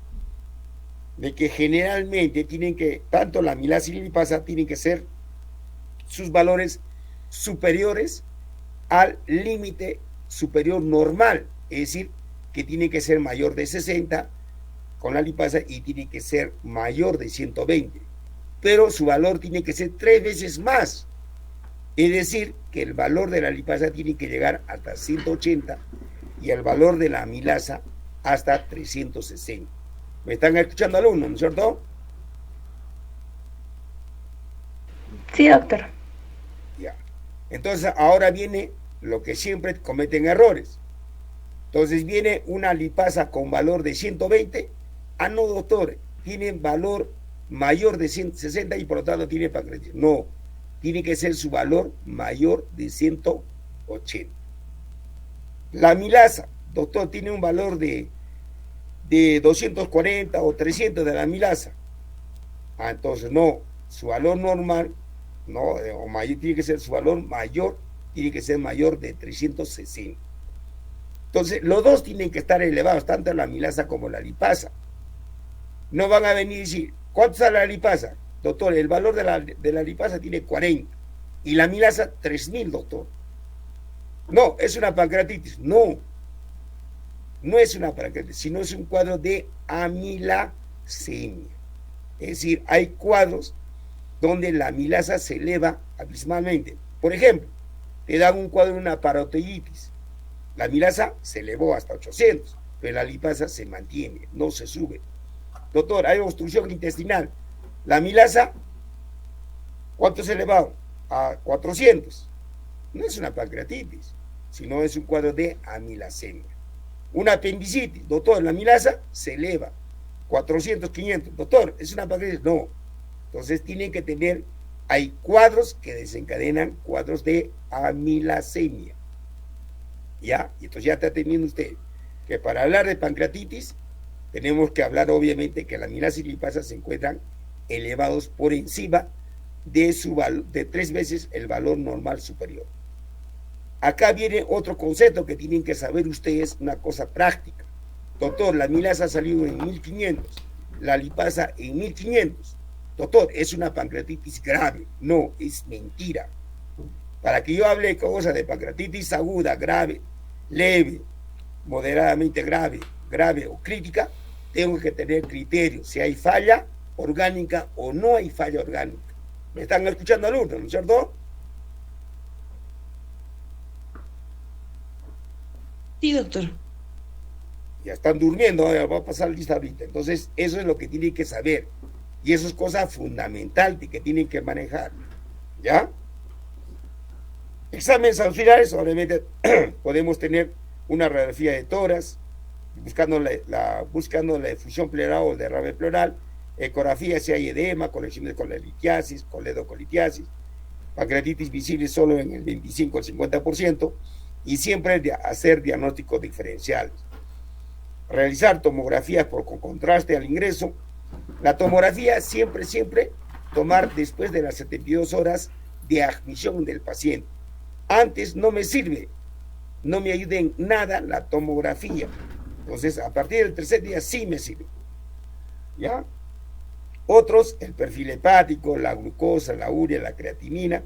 de que generalmente tanto la amilasa y la lipasa tienen que ser sus valores superiores al límite superior normal, es decir, que tiene que ser mayor de 60 con la lipasa y tiene que ser mayor de 120, pero su valor tiene que ser 3 veces más, es decir, que el valor de la lipasa tiene que llegar hasta 180 y el valor de la amilasa hasta 360. ¿Me están escuchando, alumnos, no es cierto? Sí, doctor. Ya. Entonces, ahora viene lo que siempre cometen errores. Entonces, viene una lipasa con valor de 120. Ah, no, doctor, tiene valor mayor de 160 y por lo tanto tiene pancreatitis. No, tiene que ser su valor mayor de 180. La amilasa, doctor, tiene un valor de 240 o 300 de la amilasa. Ah, entonces no, su valor normal, no, o mayor, tiene que ser su valor mayor, tiene que ser mayor de 360. Entonces, los dos tienen que estar elevados, tanto la amilasa como la lipasa. No van a venir y decir, ¿cuánto sale la lipasa? doctor, el valor de la lipasa tiene 40 y la amilasa 3000, doctor. No, es una pancreatitis. No, no es una pancreatitis, sino es un cuadro de amilasemia. Es decir, hay cuadros donde la amilasa se eleva abismalmente. Por ejemplo, te dan un cuadro de una parotiditis. La amilasa se elevó hasta 800, pero la lipasa se mantiene, no se sube. Doctor, hay obstrucción intestinal. La amilasa, ¿cuánto se ha elevado? A 400. No es una pancreatitis, sino es un cuadro de amilasemia. Una apendicitis, doctor, la amilasa se eleva 400, 500. Doctor, ¿es una pancreatitis? No. Entonces tienen que tener, hay cuadros que desencadenan cuadros de amilasemia. ¿Ya? Y entonces ya está teniendo usted que para hablar de pancreatitis tenemos que hablar obviamente que la amilasa y lipasa se encuentran elevados por encima de su valor, de 3 veces el valor normal superior. Acá viene otro concepto que tienen que saber ustedes, una cosa práctica. Doctor, la amilasa ha salido en 1500, la lipasa en 1500. Doctor, es una pancreatitis grave. No, es mentira. Para que yo hable de cosas de pancreatitis aguda, grave, leve, moderadamente grave, grave o crítica, tengo que tener criterios, si hay falla orgánica o no hay falla orgánica. ¿Me están escuchando alumnos, no es cierto? Sí, doctor. Ya están durmiendo, va a pasar lista ahorita. Entonces, eso es lo que tienen que saber. Y eso es cosa fundamental que tienen que manejar. ¿Ya? Exámenes auxiliares, obviamente podemos tener una radiografía de tórax, buscando la efusión pleural o derrame pleural, ecografía si hay edema, colección de colelitiasis, coledocolitiasis, pancreatitis visible solo en el 25 al 50%, y siempre hacer diagnósticos diferenciales. Realizar tomografías con contraste al ingreso. La tomografía siempre tomar después de las 72 horas de admisión del paciente. Antes no me sirve, no me ayuda en nada la tomografía. Entonces, a partir del tercer día sí me sirve. ¿Ya? Otros, el perfil hepático, la glucosa, la urea, la creatinina,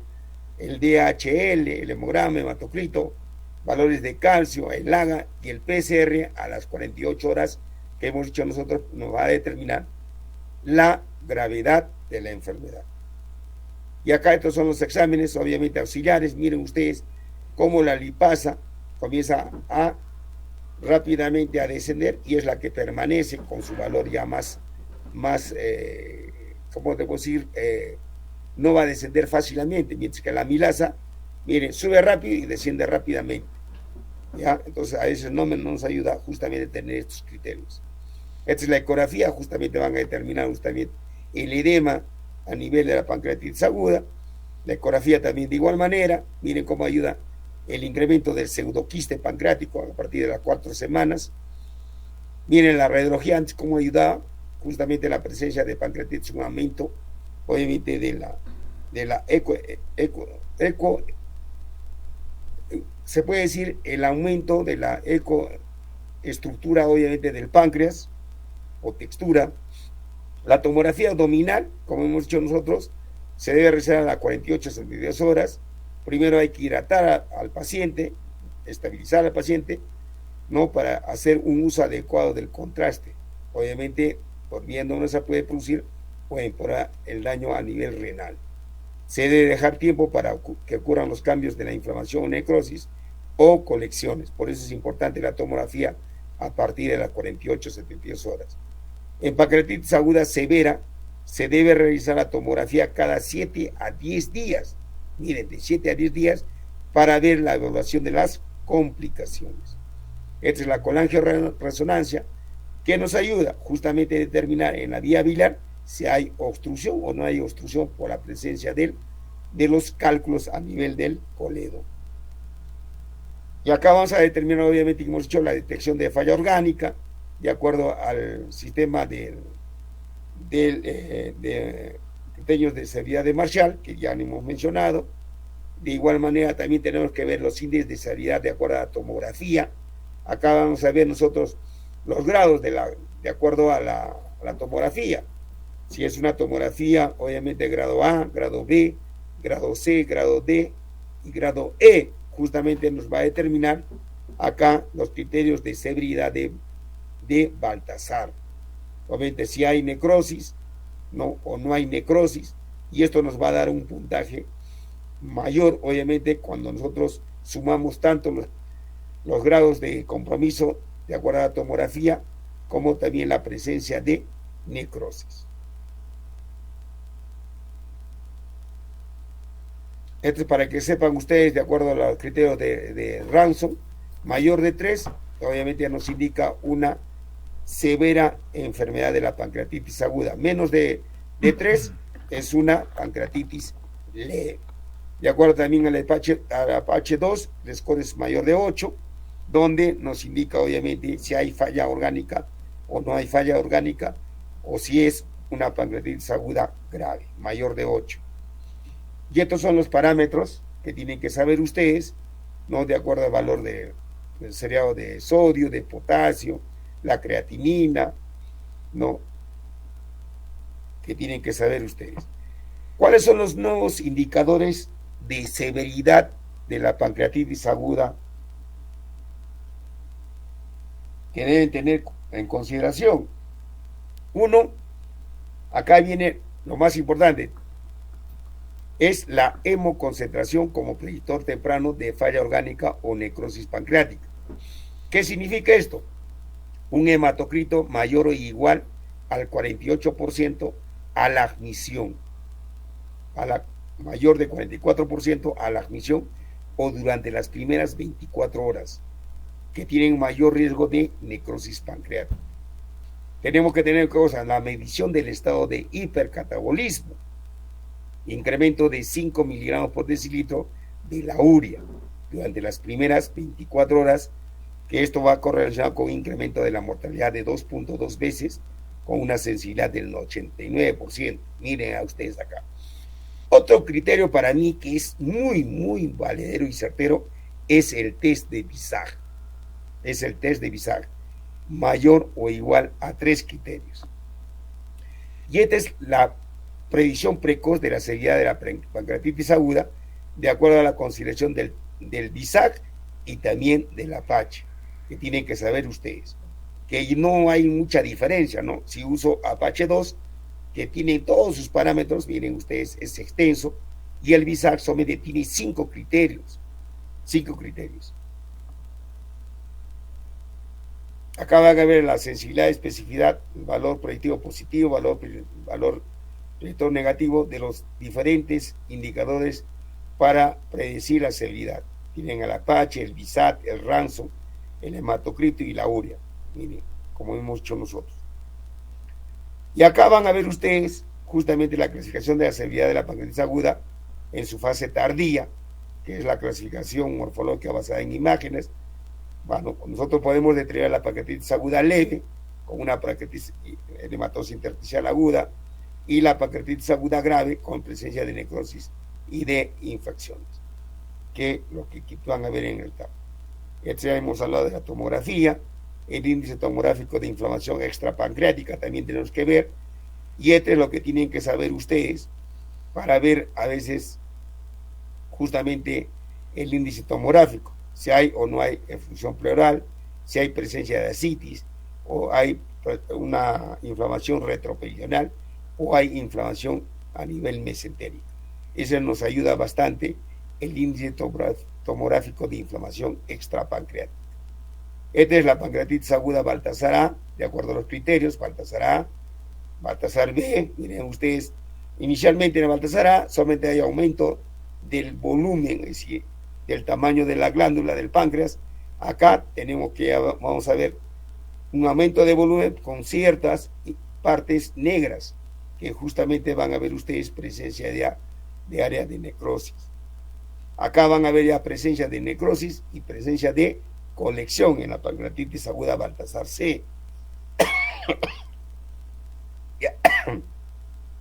el DHL, el hemograma, hematocrito, valores de calcio, el AGA y el PCR a las 48 horas que hemos dicho nosotros nos va a determinar la gravedad de la enfermedad. Y acá estos son los exámenes, obviamente auxiliares. Miren ustedes cómo la lipasa comienza rápidamente a descender y es la que permanece con su valor ya más ¿cómo debo decir? No va a descender fácilmente, mientras que la amilasa, miren, sube rápido y desciende rápidamente. ¿Ya? Entonces a veces no nos ayuda justamente a tener estos criterios. Esta es la ecografía, justamente van a determinar justamente el edema a nivel de la pancreatitis aguda. La ecografía también de igual manera, miren cómo ayuda el incremento del pseudoquiste pancreático a partir de las 4 semanas. Miren la radiología antes cómo ayudaba justamente la presencia de pancreatitis, un aumento obviamente de la eco, se puede decir el aumento de la ecoestructura obviamente del páncreas o textura. La tomografía abdominal, como hemos dicho nosotros, se debe realizar a las 48 a 72 horas. Primero hay que hidratar al paciente, estabilizar al paciente, ¿no? Para hacer un uso adecuado del contraste. Obviamente, durmiendo no se puede producir o empeorar el daño a nivel renal. Se debe dejar tiempo para que ocurran los cambios de la inflamación o necrosis o colecciones. Por eso es importante la tomografía a partir de las 48 a 72 horas. En pancreatitis aguda severa, se debe realizar la tomografía cada 7 a 10 días. Miren, de 7 a 10 días para ver la evaluación de las complicaciones. Esta es la colangioresonancia que nos ayuda justamente a determinar en la vía biliar si hay obstrucción o no hay obstrucción por la presencia de los cálculos a nivel del coledo. Y acá vamos a determinar, obviamente, como hemos dicho, la detección de falla orgánica, de acuerdo al sistema de criterios de severidad de Marshall, que ya hemos mencionado. De igual manera, también tenemos que ver los índices de severidad de acuerdo a la tomografía. Acá vamos a ver nosotros los grados de acuerdo a la tomografía. Si es una tomografía, obviamente grado A, grado B, grado C, grado D y grado E, justamente nos va a determinar acá los criterios de severidad de Baltasar. Obviamente si hay necrosis, no, o no hay necrosis, y esto nos va a dar un puntaje mayor, obviamente, cuando nosotros sumamos tanto los grados de compromiso de acuerdo a la tomografía, como también la presencia de necrosis. Esto es para que sepan ustedes, de acuerdo a los criterios de Ransom, mayor de 3, obviamente ya nos indica una severa enfermedad de la pancreatitis aguda. Menos de 3 es una pancreatitis leve. De acuerdo también a la Apache 2, el score es mayor de 8, donde nos indica obviamente si hay falla orgánica o no hay falla orgánica, o si es una pancreatitis aguda grave, mayor de 8. Y estos son los parámetros que tienen que saber ustedes, ¿no? De acuerdo al valor del seriado de sodio, de potasio, la creatinina, ¿no? Que tienen que saber ustedes. ¿Cuáles son los nuevos indicadores de severidad de la pancreatitis aguda que deben tener en consideración? Uno, acá viene lo más importante, es la hemoconcentración como predictor temprano de falla orgánica o necrosis pancreática. ¿Qué significa esto? Un hematocrito mayor o igual al 48% a la admisión, a la mayor de 44% a la admisión o durante las primeras 24 horas, que tienen mayor riesgo de necrosis pancreática. Tenemos que tener cosas, la medición del estado de hipercatabolismo, incremento de 5 miligramos por decilitro de la urea durante las primeras 24 horas, que esto va a correlacionar con un incremento de la mortalidad de 2.2 veces, con una sensibilidad del 89%. Miren a ustedes acá. Otro criterio para mí que es muy, muy valedero y certero es el test de Visage. Es el test de Visage, mayor o igual a 3 criterios. Y esta es la predicción precoz de la severidad de la pancreatitis aguda, de acuerdo a la consideración del Visage y también del Apache, que tienen que saber ustedes, que no hay mucha diferencia, ¿no? Si uso Apache 2, que tiene todos sus parámetros, miren ustedes, es extenso, y el Visage solamente tiene 5 criterios. 5 criterios. Acá van a ver la sensibilidad, especificidad, el valor predictivo positivo, valor predictor negativo de los diferentes indicadores para predecir la severidad. Tienen el Apache, el Visage, el Ransom, el hematocrito y la urea. Miren, como hemos hecho nosotros. Y acá van a ver ustedes justamente la clasificación de la severidad de la pancreatitis aguda en su fase tardía, que es la clasificación morfológica basada en imágenes. Bueno, nosotros podemos determinar la pancreatitis aguda leve, con una pancreatitis hematosis intersticial aguda, y la pancreatitis aguda grave, con presencia de necrosis y de infecciones, que lo que van a ver en el tab. Ya hemos hablado de la tomografía, el índice tomográfico de inflamación extrapancreática también tenemos que ver, y este es lo que tienen que saber ustedes para ver a veces justamente el índice tomográfico, si hay o no hay effusión pleural, si hay presencia de ascitis, o hay una inflamación retroperitoneal, o hay inflamación a nivel mesentérico. Eso nos ayuda bastante el índice tomográfico de inflamación extrapancreática. Esta es la pancreatitis aguda Baltasar A, de acuerdo a los criterios, Baltasar A, Baltasar B. Miren ustedes, inicialmente en el Baltasar A solamente hay aumento del volumen, es decir, del tamaño de la glándula del páncreas. Acá tenemos que, vamos a ver, un aumento de volumen con ciertas partes negras, que justamente van a ver ustedes presencia de área de necrosis. Acá van a ver ya presencia de necrosis y presencia de colección en la pancreatitis aguda Baltasar C.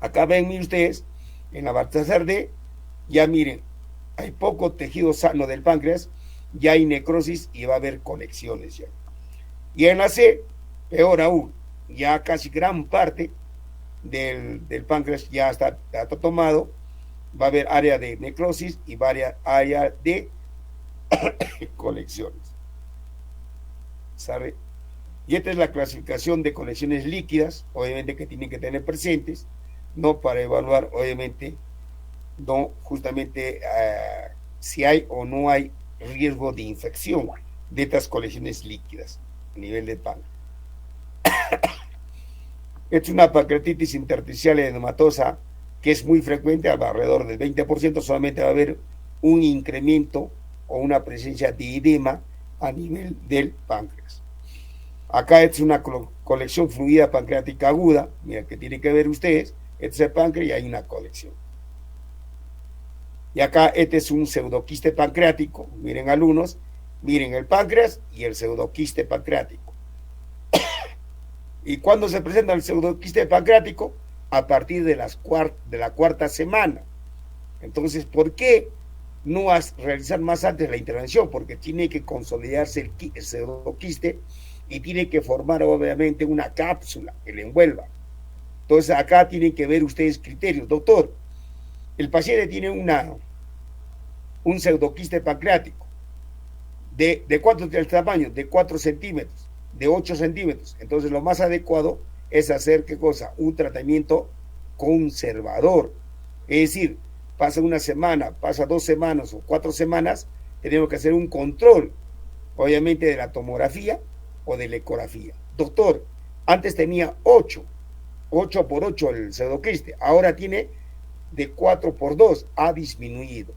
Acá ven ustedes, en la Baltasar D, ya miren, hay poco tejido sano del páncreas, ya hay necrosis y va a haber conexiones ya. Y en la C, peor aún, ya casi gran parte del páncreas ya está tomado, va a haber área de necrosis y área de colecciones. ¿Sabe? Y esta es la clasificación de colecciones líquidas, obviamente que tienen que tener presentes, no para evaluar, obviamente, no justamente si hay o no hay riesgo de infección de estas colecciones líquidas a nivel de páncreas. Es una pancreatitis intersticial edematosa que es muy frecuente, alrededor del 20%, solamente va a haber un incremento o una presencia de edema a nivel del páncreas. Acá es una colección fluida pancreática aguda, mira que tienen que ver ustedes, este es el páncreas y hay una colección. Y acá este es un pseudoquiste pancreático, miren alumnos, miren el páncreas y el pseudoquiste pancreático. ¿Y cuándo se presenta el pseudoquiste pancreático? A partir de la cuarta semana. Entonces, ¿por qué no realizar más antes la intervención? Porque tiene que consolidarse el pseudoquiste y tiene que formar obviamente una cápsula que le envuelva. Entonces, acá tienen que ver ustedes criterios. Doctor, el paciente tiene un pseudoquiste pancreático. ¿De cuánto es el tamaño? De 4 centímetros, de 8 centímetros. Entonces, lo más adecuado es hacer, ¿qué cosa? Un tratamiento conservador. Es decir, pasa una semana, pasa 2 semanas o 4 semanas, tenemos que hacer un control, obviamente, de la tomografía o de la ecografía. Doctor, antes tenía 8 por 8 el pseudoquiste, ahora tiene de 4 por 2, ha disminuido.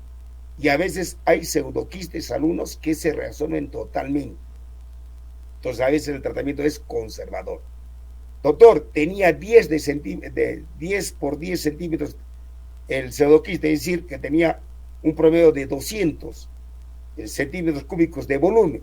Y a veces hay pseudoquistes alumnos que se reabsorben totalmente. Entonces, a veces el tratamiento es conservador. Doctor, tenía 10 por 10 centímetros el pseudoquiste, es decir, que tenía un promedio de 200 centímetros cúbicos de volumen.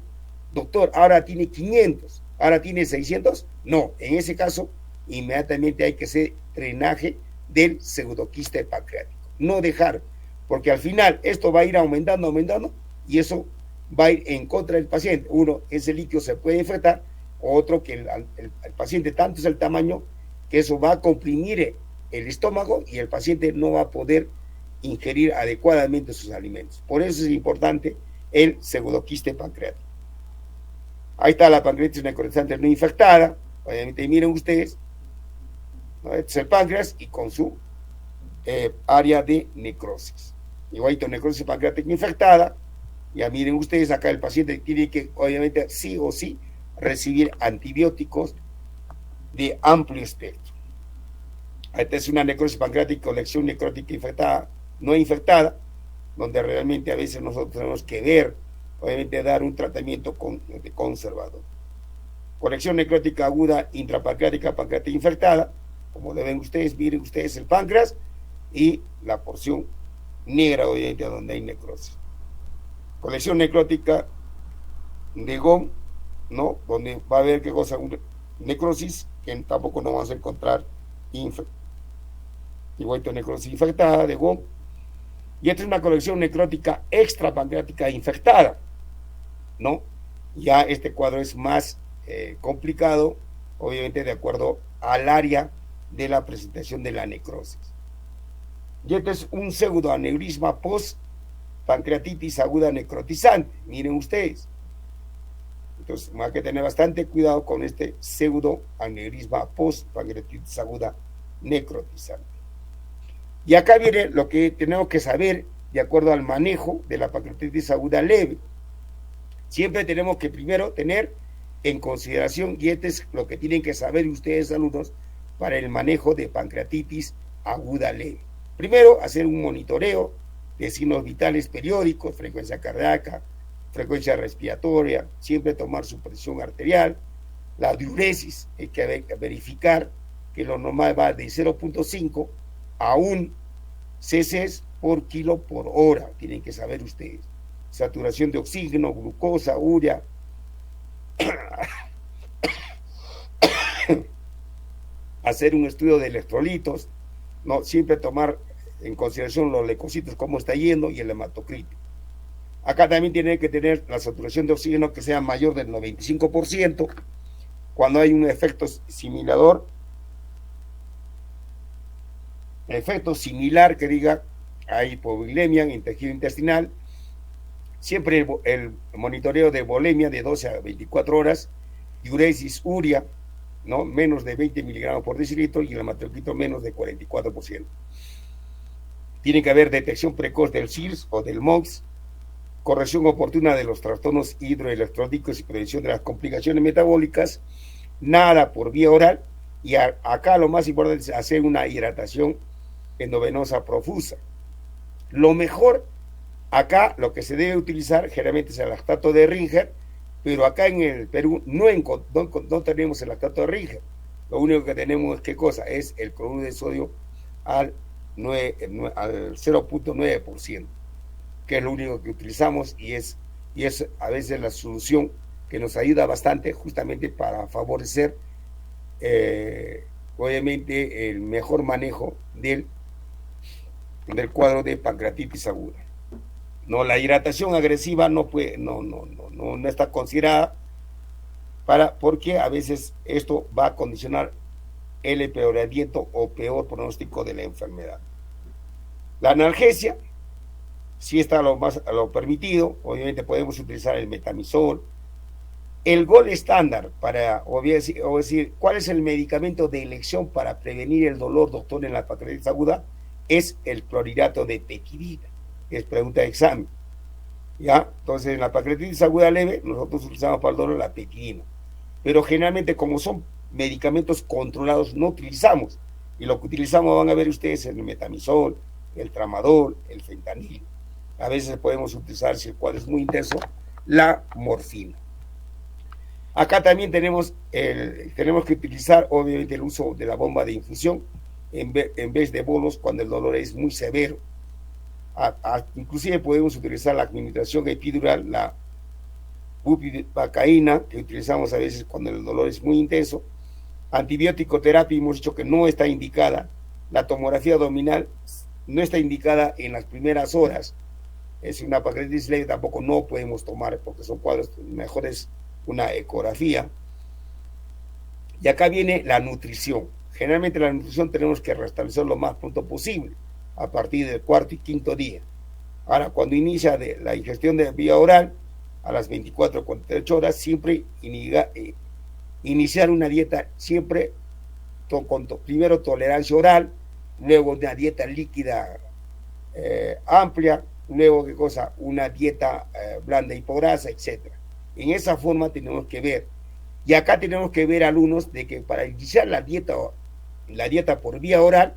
Doctor, ahora tiene 500, ahora tiene 600. No, en ese caso, inmediatamente hay que hacer drenaje del pseudoquiste pancreático. No dejar, porque al final esto va a ir aumentando, y eso va a ir en contra del paciente. Uno, ese líquido se puede infectar, otro que el paciente tanto es el tamaño que eso va a comprimir el estómago y el paciente no va a poder ingerir adecuadamente sus alimentos. Por eso es importante el pseudoquiste pancreático. Ahí está la pancreatitis necrotizante no infectada. Obviamente miren ustedes, ¿no? Este es el páncreas y con su área de necrosis. Igualito necrosis pancreática infectada. Ya miren ustedes, acá el paciente tiene que, obviamente, sí o sí, recibir antibióticos de amplio espectro. Esta es una necrosis pancreática, colección necrótica infectada, no infectada, donde realmente a veces nosotros tenemos que ver, obviamente dar un tratamiento conservador. Colección necrótica aguda intrapancreática, pancreática infectada, como le ven ustedes, miren ustedes el páncreas y la porción negra, obviamente, donde hay necrosis. Colección necrótica de GON, ¿no? Donde va a haber qué cosa, necrosis, que tampoco no vamos a encontrar igual necrosis infectada de GON. Y esta es una colección necrótica extrapancreática infectada, ¿no? Ya este cuadro es más complicado, obviamente de acuerdo al área de la presentación de la necrosis. Y este es un pseudoaneurisma post-pancreatitis aguda necrotizante, miren ustedes. Entonces, hay que tener bastante cuidado con este pseudoaneurisma post-pancreatitis aguda necrotizante. Y acá viene lo que tenemos que saber de acuerdo al manejo de la pancreatitis aguda leve. Siempre tenemos que primero tener en consideración, y este es lo que tienen que saber ustedes, alumnos, para el manejo de pancreatitis aguda leve. Primero, hacer un monitoreo de signos vitales periódicos, frecuencia cardíaca, frecuencia respiratoria, siempre tomar su presión arterial, la diuresis, hay que verificar que lo normal va de 0.5 a 1 cc por kilo por hora, tienen que saber ustedes. Saturación de oxígeno, glucosa, urea. Hacer un estudio de electrolitos, no siempre tomar en consideración los leucocitos, cómo está yendo, y el hematocrito. Acá también tiene que tener la saturación de oxígeno que sea mayor del 95%. Cuando hay un efecto similador, efecto similar que diga a hipovolemia en tejido intestinal. Siempre el monitoreo de volemia de 12 a 24 horas, diuresis, urea, ¿no? Menos de 20 miligramos por decilitro y el hematocrito menos de 44%. Tiene que haber detección precoz del SIRS o del MOX, corrección oportuna de los trastornos hidroelectrólicos y prevención de las complicaciones metabólicas, nada por vía oral, y acá lo más importante es hacer una hidratación endovenosa profusa. Lo mejor, acá lo que se debe utilizar generalmente es el lactato de Ringer, pero acá en el Perú no tenemos el lactato de Ringer. Lo único que tenemos es, ¿qué cosa? Es el cloruro de sodio al 0.9%, que es lo único que utilizamos y es a veces la solución que nos ayuda bastante justamente para favorecer obviamente el mejor manejo del cuadro de pancreatitis aguda. No, la hidratación agresiva no está considerada porque a veces esto va a condicionar el empeoramiento o peor pronóstico de la enfermedad. La analgesia sí está lo permitido, obviamente podemos utilizar el metamizol. El gol estándar para, o decir, ¿cuál es el medicamento de elección para prevenir el dolor, doctor, en la pancreatitis aguda? Es el clorhidrato de pectidina, es pregunta de examen. ¿Ya? Entonces, en la pancreatitis aguda leve, nosotros utilizamos para el dolor la pectidina. Pero generalmente, como son medicamentos controlados, no utilizamos. Y lo que utilizamos, van a ver ustedes, el metamizol, el tramadol, el fentanil. A veces podemos utilizar, si el cuadro es muy intenso, la morfina. Acá también tenemos que utilizar, obviamente, el uso de la bomba de infusión en vez de bolos cuando el dolor es muy severo. Inclusive podemos utilizar la administración epidural, la bupivacaína, que utilizamos a veces cuando el dolor es muy intenso. Antibiótico terapia, hemos dicho que no está indicada. La tomografía abdominal no está indicada en las primeras horas. Es una pancreatitis leve, tampoco no podemos tomar porque son cuadros mejores una ecografía. Y acá viene la nutrición. Generalmente la nutrición tenemos que restablecer lo más pronto posible, a partir del cuarto y quinto día. Ahora, cuando inicia la ingestión de vía oral, a las 24 o 48 horas, siempre iniciar una dieta, siempre primero tolerancia oral, luego una dieta líquida amplia, luego, ¿qué cosa? Una dieta blanda hipograsa, etc. En esa forma tenemos que ver. Y acá tenemos que ver, alumnos, de que para iniciar la dieta por vía oral,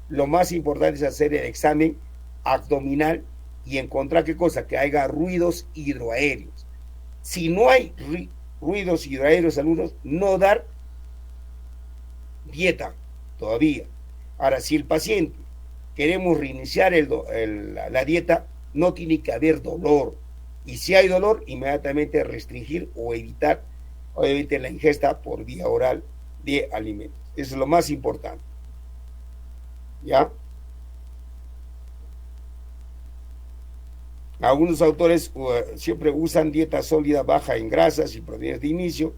lo más importante es hacer el examen abdominal y encontrar, ¿qué cosa? Que haya ruidos hidroaéreos. Si no hay ruidos hidroaéreos, alumnos, no dar dieta todavía. Ahora, si el paciente queremos reiniciar la dieta, no tiene que haber dolor. Y si hay dolor, inmediatamente restringir o evitar, obviamente, la ingesta por vía oral de alimentos. Eso es lo más importante. ¿Ya? Algunos autores siempre usan dieta sólida baja en grasas y proteínas de inicio.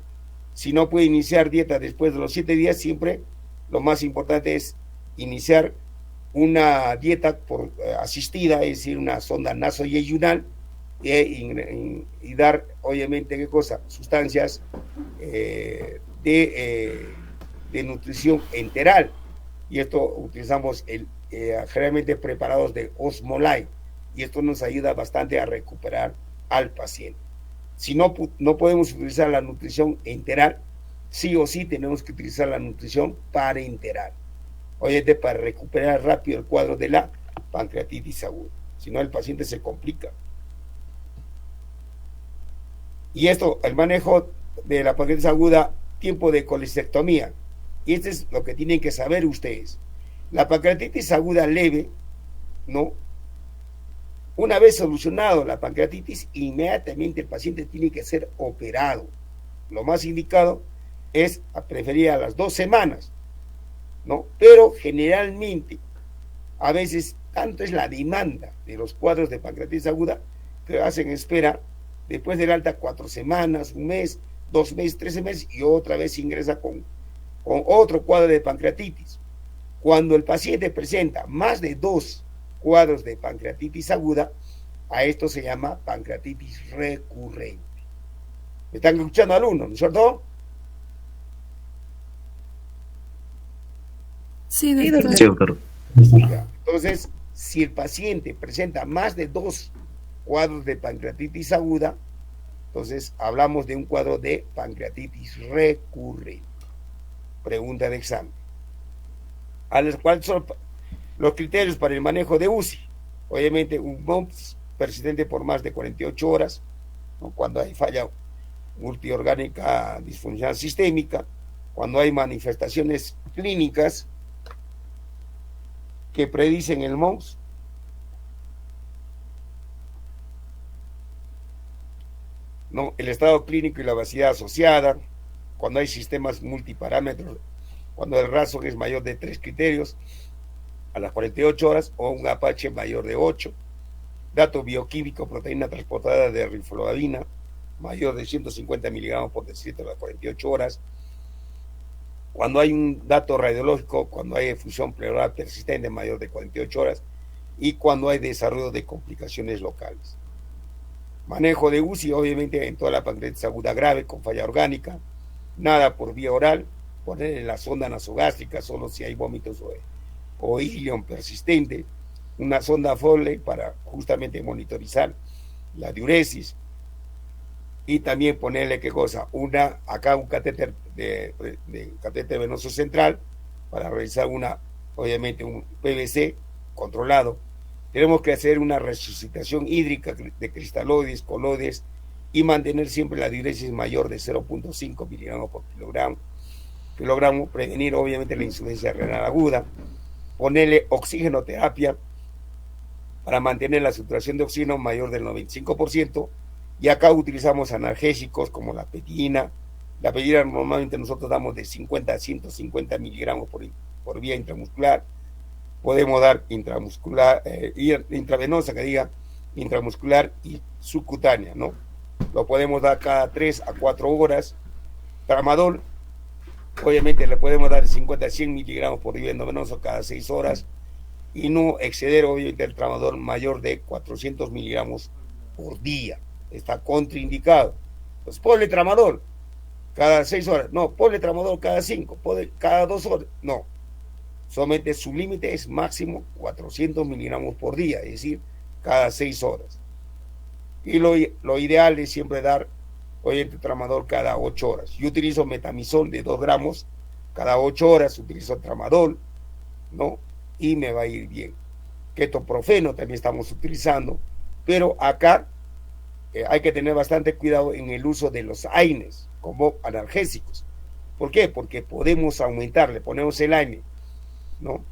Si no puede iniciar dieta después de los 7 días, siempre lo más importante es iniciar una dieta asistida, es decir, una sonda nasoyeyunal, y dar, obviamente, ¿qué cosa? Sustancias de nutrición enteral. Y esto utilizamos generalmente preparados de Osmolite, y esto nos ayuda bastante a recuperar al paciente. Si no podemos utilizar la nutrición enteral, sí o sí tenemos que utilizar la nutrición parenteral, obviamente para recuperar rápido el cuadro de la pancreatitis aguda. Si no, el paciente se complica. Y esto, el manejo de la pancreatitis aguda, tiempo de colecistectomía. Y esto es lo que tienen que saber ustedes. La pancreatitis aguda leve, ¿no? Una vez solucionado la pancreatitis, inmediatamente el paciente tiene que ser operado. Lo más indicado es preferir a las 2 semanas, ¿no? Pero generalmente, a veces, tanto es la demanda de los cuadros de pancreatitis aguda que hacen espera después del alta 4 semanas, 1 mes, 2 meses, 13 meses, y otra vez ingresa con otro cuadro de pancreatitis. Cuando el paciente presenta más de 2 cuadros de pancreatitis aguda, a esto se llama pancreatitis recurrente. ¿Me están escuchando, alumnos, no es cierto? Sí, Sí, doctor. Sí, doctor. Ya. Entonces, si el paciente presenta más de 2 cuadros de pancreatitis aguda, entonces hablamos de un cuadro de pancreatitis recurrente. Pregunta de examen. ¿Cuáles son los criterios para el manejo de UCI? Obviamente, un MOPS persistente por más de 48 horas, ¿no? Cuando hay falla multiorgánica disfuncional sistémica, cuando hay manifestaciones clínicas que predicen el MOPS, ¿no? El estado clínico y la obesidad asociada, cuando hay sistemas multiparámetros, cuando el RASO es mayor de 3 criterios a las 48 horas o un Apache mayor de 8, dato bioquímico, proteína transportada de riflodamina mayor de 150 miligramos por decilitro a las 48 horas, cuando hay un dato radiológico, cuando hay efusión pleural persistente mayor de 48 horas y cuando hay desarrollo de complicaciones locales. Manejo de UCI, obviamente, en toda la pancreatitis aguda grave con falla orgánica, nada por vía oral, poner en la sonda nasogástrica solo si hay vómitos o ilion persistente, una sonda Foley para justamente monitorizar la diuresis y también ponerle, ¿qué cosa? Acá un catéter de catéter venoso central para realizar obviamente un PVC controlado. Tenemos que hacer una resucitación hídrica de cristaloides, coloides y mantener siempre la diuresis mayor de 0.5 miligramos por kilogramo, prevenir obviamente la insuficiencia renal aguda, ponerle oxigenoterapia para mantener la saturación de oxígeno mayor del 95%, y acá utilizamos analgésicos como la pedina. La pedina normalmente nosotros damos de 50 a 150 miligramos por vía intramuscular. Podemos dar intravenosa, intramuscular y subcutánea, ¿no? Lo podemos dar cada 3 a 4 horas. Tramadol, obviamente le podemos dar de 50 a 100 miligramos por vía endovenosa cada 6 horas y no exceder obviamente el tramadol mayor de 400 miligramos por día. Está contraindicado. Pues ponle tramadol cada 6 horas. No, ponle tramadol cada 5, cada 2 horas. No. Solamente su límite es máximo 400 miligramos por día, es decir, cada 6 horas. Y lo ideal es siempre dar, obviamente, tramadol cada 8 horas. Yo utilizo metamizol de 2 gramos cada 8 horas, utilizo tramadol, ¿no? Y me va a ir bien. Ketoprofeno también estamos utilizando, pero acá hay que tener bastante cuidado en el uso de los AINES como analgésicos. ¿Por qué? Porque podemos aumentar, le ponemos el AINE, ¿no?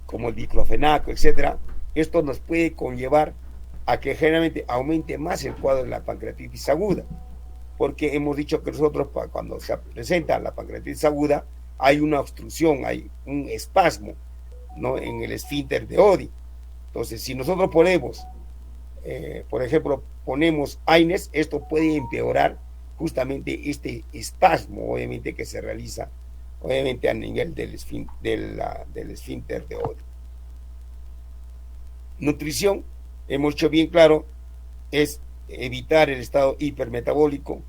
Como el diclofenaco, etcétera. Esto nos puede conllevar a que generalmente aumente más el cuadro de la pancreatitis aguda, porque hemos dicho que nosotros cuando se presenta la pancreatitis aguda hay una obstrucción, hay un espasmo, ¿no? En el esfínter de Oddi. Entonces, si nosotros ponemos, por ejemplo, ponemos AINES, esto puede empeorar justamente este espasmo, obviamente, que se realiza obviamente a nivel del esfínter de Oddi. Nutrición, hemos hecho bien claro, es evitar el estado hipermetabólico,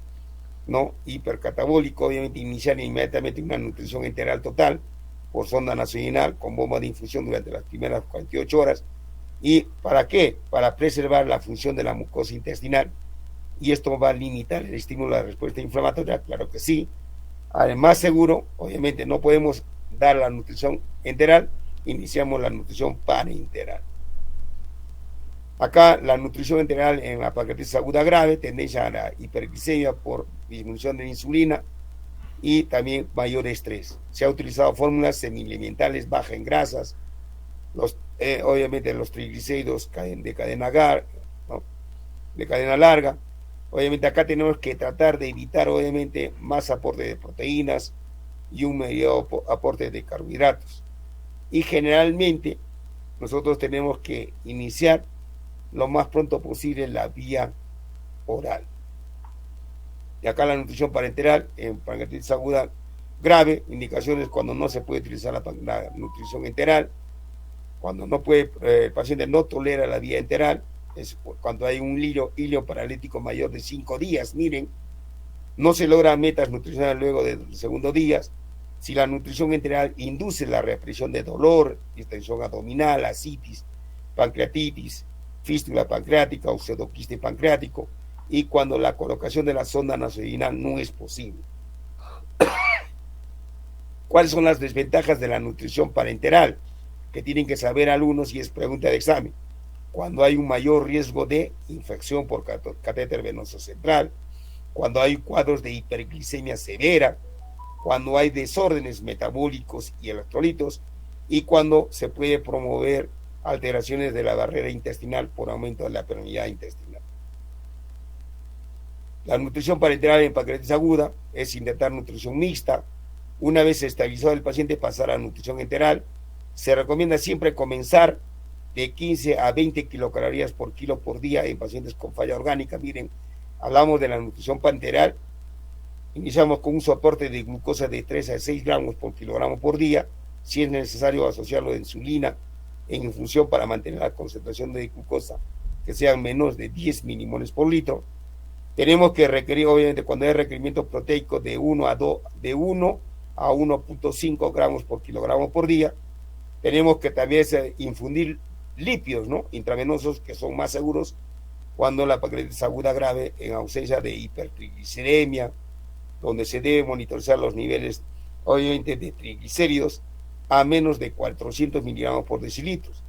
¿no? Hipercatabólico, obviamente iniciar inmediatamente una nutrición enteral total por sonda nasoinal con bomba de infusión durante las primeras 48 horas. ¿Y para qué? Para preservar la función de la mucosa intestinal, y esto va a limitar el estímulo a la respuesta inflamatoria, claro que sí. Además, seguro, obviamente no podemos dar la nutrición enteral, iniciamos la nutrición parenteral. Acá la nutrición enteral en la pancreatitis aguda grave, tendencia a la hiperglicemia por disminución de la insulina y también mayor estrés. Se ha utilizado fórmulas semi-alimentales bajas en grasas, obviamente los triglicéridos de cadena, ¿no? De cadena larga. Obviamente acá tenemos que tratar de evitar obviamente más aporte de proteínas y un medio aporte de carbohidratos. Y generalmente nosotros tenemos que iniciar lo más pronto posible la vía oral. Y acá la nutrición parenteral en pancreatitis aguda grave, indicaciones cuando no se puede utilizar la nutrición enteral, cuando no puede, el paciente no tolera la vía enteral, es cuando hay un hilo paralítico mayor de 5 días, miren, no se logra metas nutricionales luego de los segundos días, si la nutrición enteral induce la reaparición de dolor, distensión abdominal, ascitis, pancreatitis, fístula pancreática o pseudoquiste pancreático, y cuando la colocación de la sonda nasoidinal no es posible. ¿Cuáles son las desventajas de la nutrición parenteral? Que tienen que saber alumnos y es pregunta de examen. Cuando hay un mayor riesgo de infección por catéter venoso central, cuando hay cuadros de hiperglicemia severa, cuando hay desórdenes metabólicos y electrolitos, y cuando se puede promover alteraciones de la barrera intestinal por aumento de la permeabilidad intestinal. La nutrición parenteral en pancreatitis aguda es intentar nutrición mixta. Una vez estabilizado el paciente, pasar a nutrición enteral. Se recomienda siempre comenzar de 15 a 20 kilocalorías por kilo por día en pacientes con falla orgánica. Miren, hablamos de la nutrición parenteral. Iniciamos con un soporte de glucosa de 3 a 6 gramos por kilogramo por día. Si es necesario asociarlo de insulina en infusión para mantener la concentración de glucosa que sean menos de 10 milimoles por litro. Tenemos que requerir, obviamente, cuando hay requerimiento proteico de 1 a 1.5 gramos por kilogramo por día. Tenemos que también infundir lípidos, ¿no?, intravenosos, que son más seguros cuando la pancreatitis aguda grave en ausencia de hipertrigliceridemia, donde se debe monitorizar los niveles, obviamente, de triglicéridos a menos de 400 miligramos por decilitros.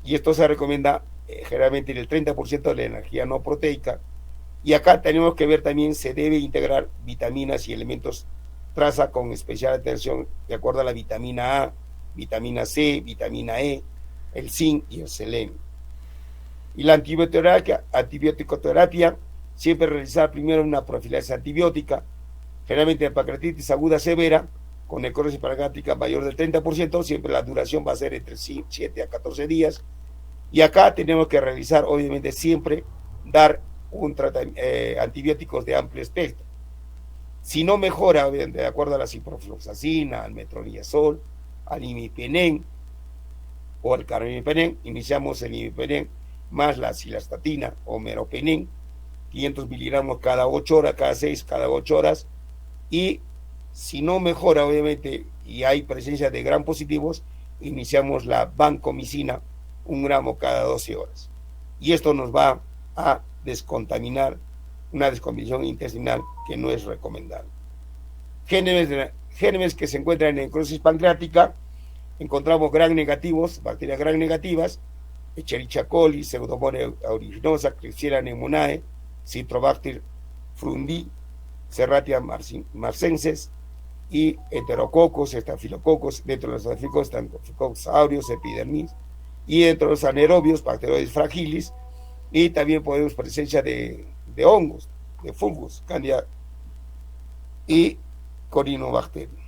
Y esto se recomienda generalmente en el 30% de la energía no proteica. Y acá tenemos que ver también, se debe integrar vitaminas y elementos traza con especial atención de acuerdo a la vitamina A, vitamina C, vitamina E, el zinc y el selenio. Y la antibiótico-terapia, siempre realizar primero una profilaxis antibiótica, generalmente en pancreatitis aguda severa, con necrosis pancreática mayor del 30%, siempre la duración va a ser entre 7 a 14 días. Y acá tenemos que realizar, obviamente, siempre dar antibióticos de amplio espectro. Si no mejora, de acuerdo a la ciprofloxacina, al metronidazol, al imipenem o al carbimazepam, iniciamos el imipenem más la cilastatina o meropenem, 500 miligramos cada 8 horas, cada 6, cada 8 horas. Y si no mejora, obviamente, y hay presencia de gram positivos, iniciamos la vancomicina, 1 gramo cada 12 horas. Y esto nos va a descontaminar una descomposición intestinal que no es recomendable. Gérmenes que se encuentran en necrosis pancreática, encontramos gram negativos, bacterias gram negativas, Escherichia coli, Pseudomonas aeruginosa, Klebsiella pneumoniae, Citrobacter frundi, Serratia marcenses y Enterococos, Estafilococos. Dentro de los estafilococos están Staphylococcus aureus, epidermis, y dentro de los anaerobios, Bacteroides fragilis, y también podemos presencia de hongos, de fungos, Candida y Corynebacterium.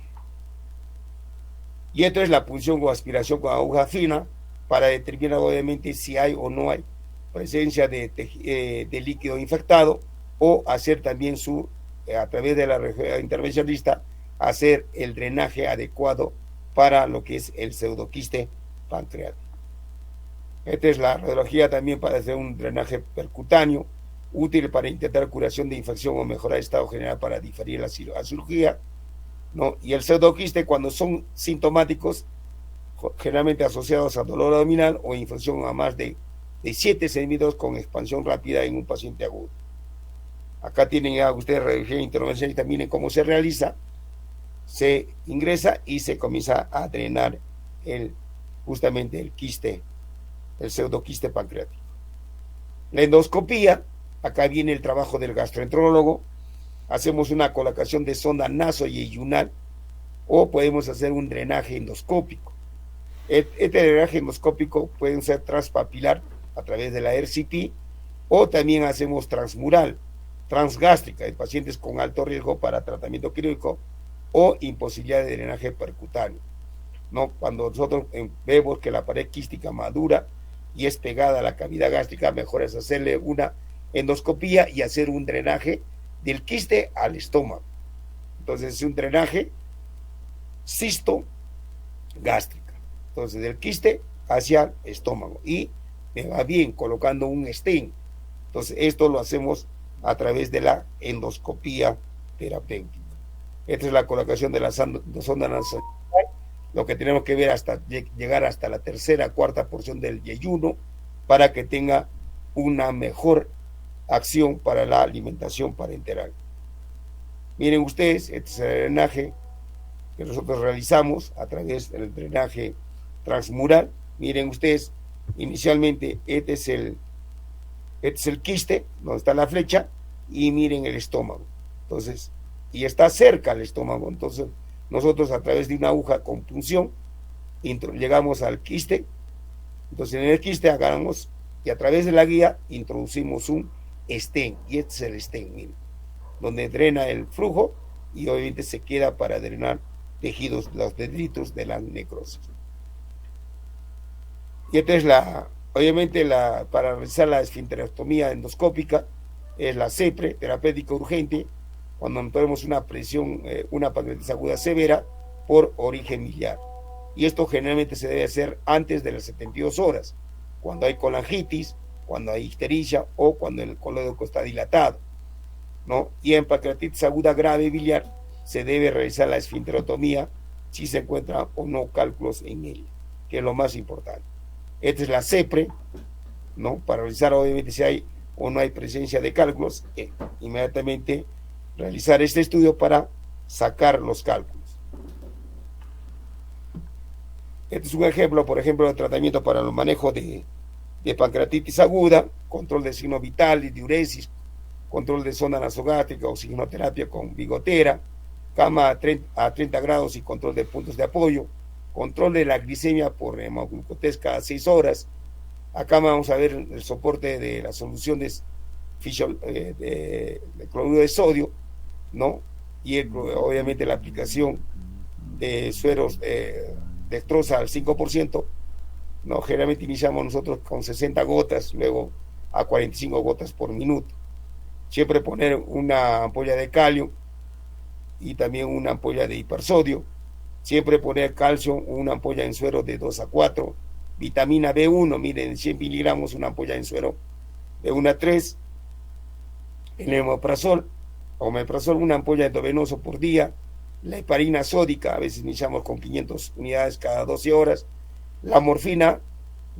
Y esto es la punción o aspiración con aguja fina para determinar, obviamente, si hay o no hay presencia de líquido infectado, o hacer también a través de la región intervencionista, hacer el drenaje adecuado para lo que es el pseudoquiste pancreático. Esta es la radiología también para hacer un drenaje percutáneo, útil para intentar curación de infección o mejorar el estado general para diferir la cirugía, ¿no? Y el pseudoquiste, cuando son sintomáticos, generalmente asociados a dolor abdominal o infección a más de 7 centímetros con expansión rápida en un paciente agudo. Acá tienen ya ustedes radiología intervencionista, miren cómo se realiza. Se ingresa y se comienza a drenar justamente el quiste, el pseudoquiste pancreático. La endoscopía, acá viene el trabajo del gastroenterólogo. Hacemos una colocación de sonda nasoyeyunal o podemos hacer un drenaje endoscópico. Este drenaje endoscópico puede ser transpapilar a través de la RCP, o también hacemos transmural, transgástrica en pacientes con alto riesgo para tratamiento quirúrgico o imposibilidad de drenaje percutáneo, ¿no? Cuando nosotros vemos que la pared quística madura y es pegada a la cavidad gástrica, mejor es hacerle una endoscopía y hacer un drenaje del quiste al estómago. Entonces es un drenaje cisto gástrica. Entonces, del quiste hacia el estómago. Y me va bien colocando un stent. Entonces, esto lo hacemos a través de la endoscopía terapéutica. Esta es la colocación de la sonda nasal. Lo que tenemos que ver hasta llegar hasta la tercera, cuarta porción del yeyuno para que tenga una mejor acción para la alimentación parenteral. Miren ustedes, este es el drenaje que nosotros realizamos a través del drenaje transmural. Miren ustedes, inicialmente este es el quiste, donde está la flecha, y miren el estómago. Entonces, y está cerca al estómago. Entonces, nosotros a través de una aguja con punción llegamos al quiste. Entonces, en el quiste agarramos y a través de la guía introducimos un stent. Y este es el stent, miren, donde drena el flujo y obviamente se queda para drenar tejidos, los dendritos de la necrosis. Y esta es obviamente para realizar la esfinterectomía endoscópica, es la CEPRE, terapéutica urgente, cuando tenemos una presión, una pancreatitis aguda severa por origen miliar. Y esto generalmente se debe hacer antes de las 72 horas, cuando hay colangitis, cuando hay ictericia o cuando el colédoco está dilatado, ¿no? Y en pancreatitis aguda grave biliar se debe realizar la esfinterotomía si se encuentran o no cálculos en ella, que es lo más importante. Esta es la CEPRE, ¿no? Para realizar obviamente si hay o no hay presencia de cálculos, inmediatamente realizar este estudio para sacar los cálculos. Este es un ejemplo, por ejemplo, de tratamiento para el manejo de pancreatitis aguda, control de signos vitales, diuresis, control de sonda nasogástrica, oxigenoterapia con bigotera, cama a 30 grados y control de puntos de apoyo, control de la glicemia por hemoglucotés cada 6 horas. Acá vamos a ver el soporte de la solución de cloruro de sodio, ¿no? Y obviamente la aplicación de sueros dextrosa al 5%, ¿no? Generalmente iniciamos nosotros con 60 gotas, luego a 45 gotas por minuto. Siempre poner una ampolla de calio y también una ampolla de hipersodio. Siempre poner calcio, una ampolla en suero de 2 a 4. Vitamina B1, miren, 100 miligramos, una ampolla en suero de 1 a 3. El omeprazol, una ampolla endovenoso por día. La heparina sódica, a veces iniciamos con 500 unidades cada 12 horas. La morfina,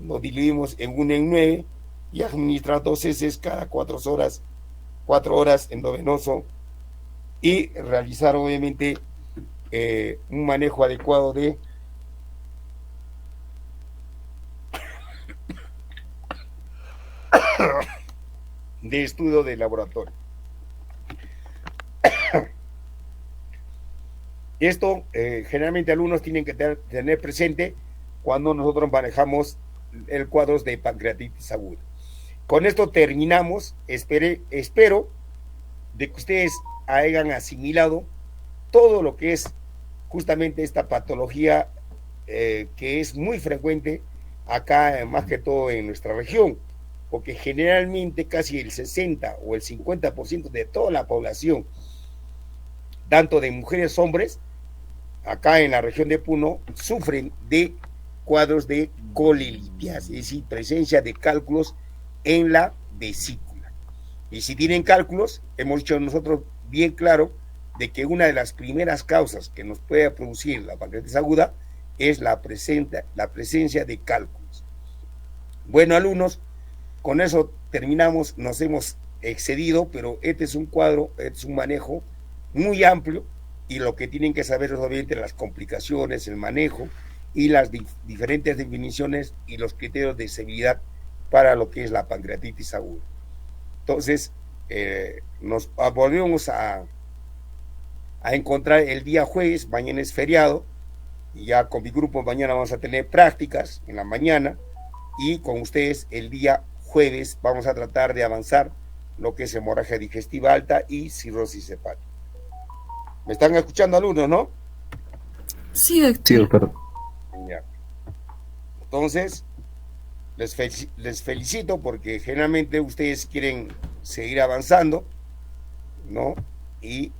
lo diluimos en 1 en 9 y administrar 2 heces cada 4 horas endovenoso, y realizar obviamente un manejo adecuado de estudio de laboratorio. Esto generalmente alumnos tienen que tener presente cuando nosotros manejamos el cuadro de pancreatitis aguda. Con esto terminamos. Espero de que ustedes hayan asimilado todo lo que es justamente esta patología que es muy frecuente acá, más que todo en nuestra región, porque generalmente casi el 60 o el 50% de toda la población, tanto de mujeres hombres, acá en la región de Puno, sufren de cuadros de colelitiasis, es decir, presencia de cálculos en la vesícula. Y si tienen cálculos, hemos dicho nosotros bien claro de que una de las primeras causas que nos puede producir la pancreatitis aguda es la presencia de cálculos. Bueno, alumnos, con eso terminamos. Nos hemos excedido, pero este es un cuadro, este es un manejo muy amplio, y lo que tienen que saber es obviamente las complicaciones, el manejo y las diferentes definiciones y los criterios de severidad para lo que es la pancreatitis aguda. Entonces, nos volvemos a encontrar el día jueves. Mañana es feriado, y ya con mi grupo mañana vamos a tener prácticas en la mañana, y con ustedes el día jueves vamos a tratar de avanzar lo que es hemorragia digestiva alta y cirrosis hepática. ¿Me están escuchando, alumnos, no? Sí, doctor. Sí, doctor. Ya. Entonces, les felicito porque generalmente ustedes quieren seguir avanzando, ¿no? Y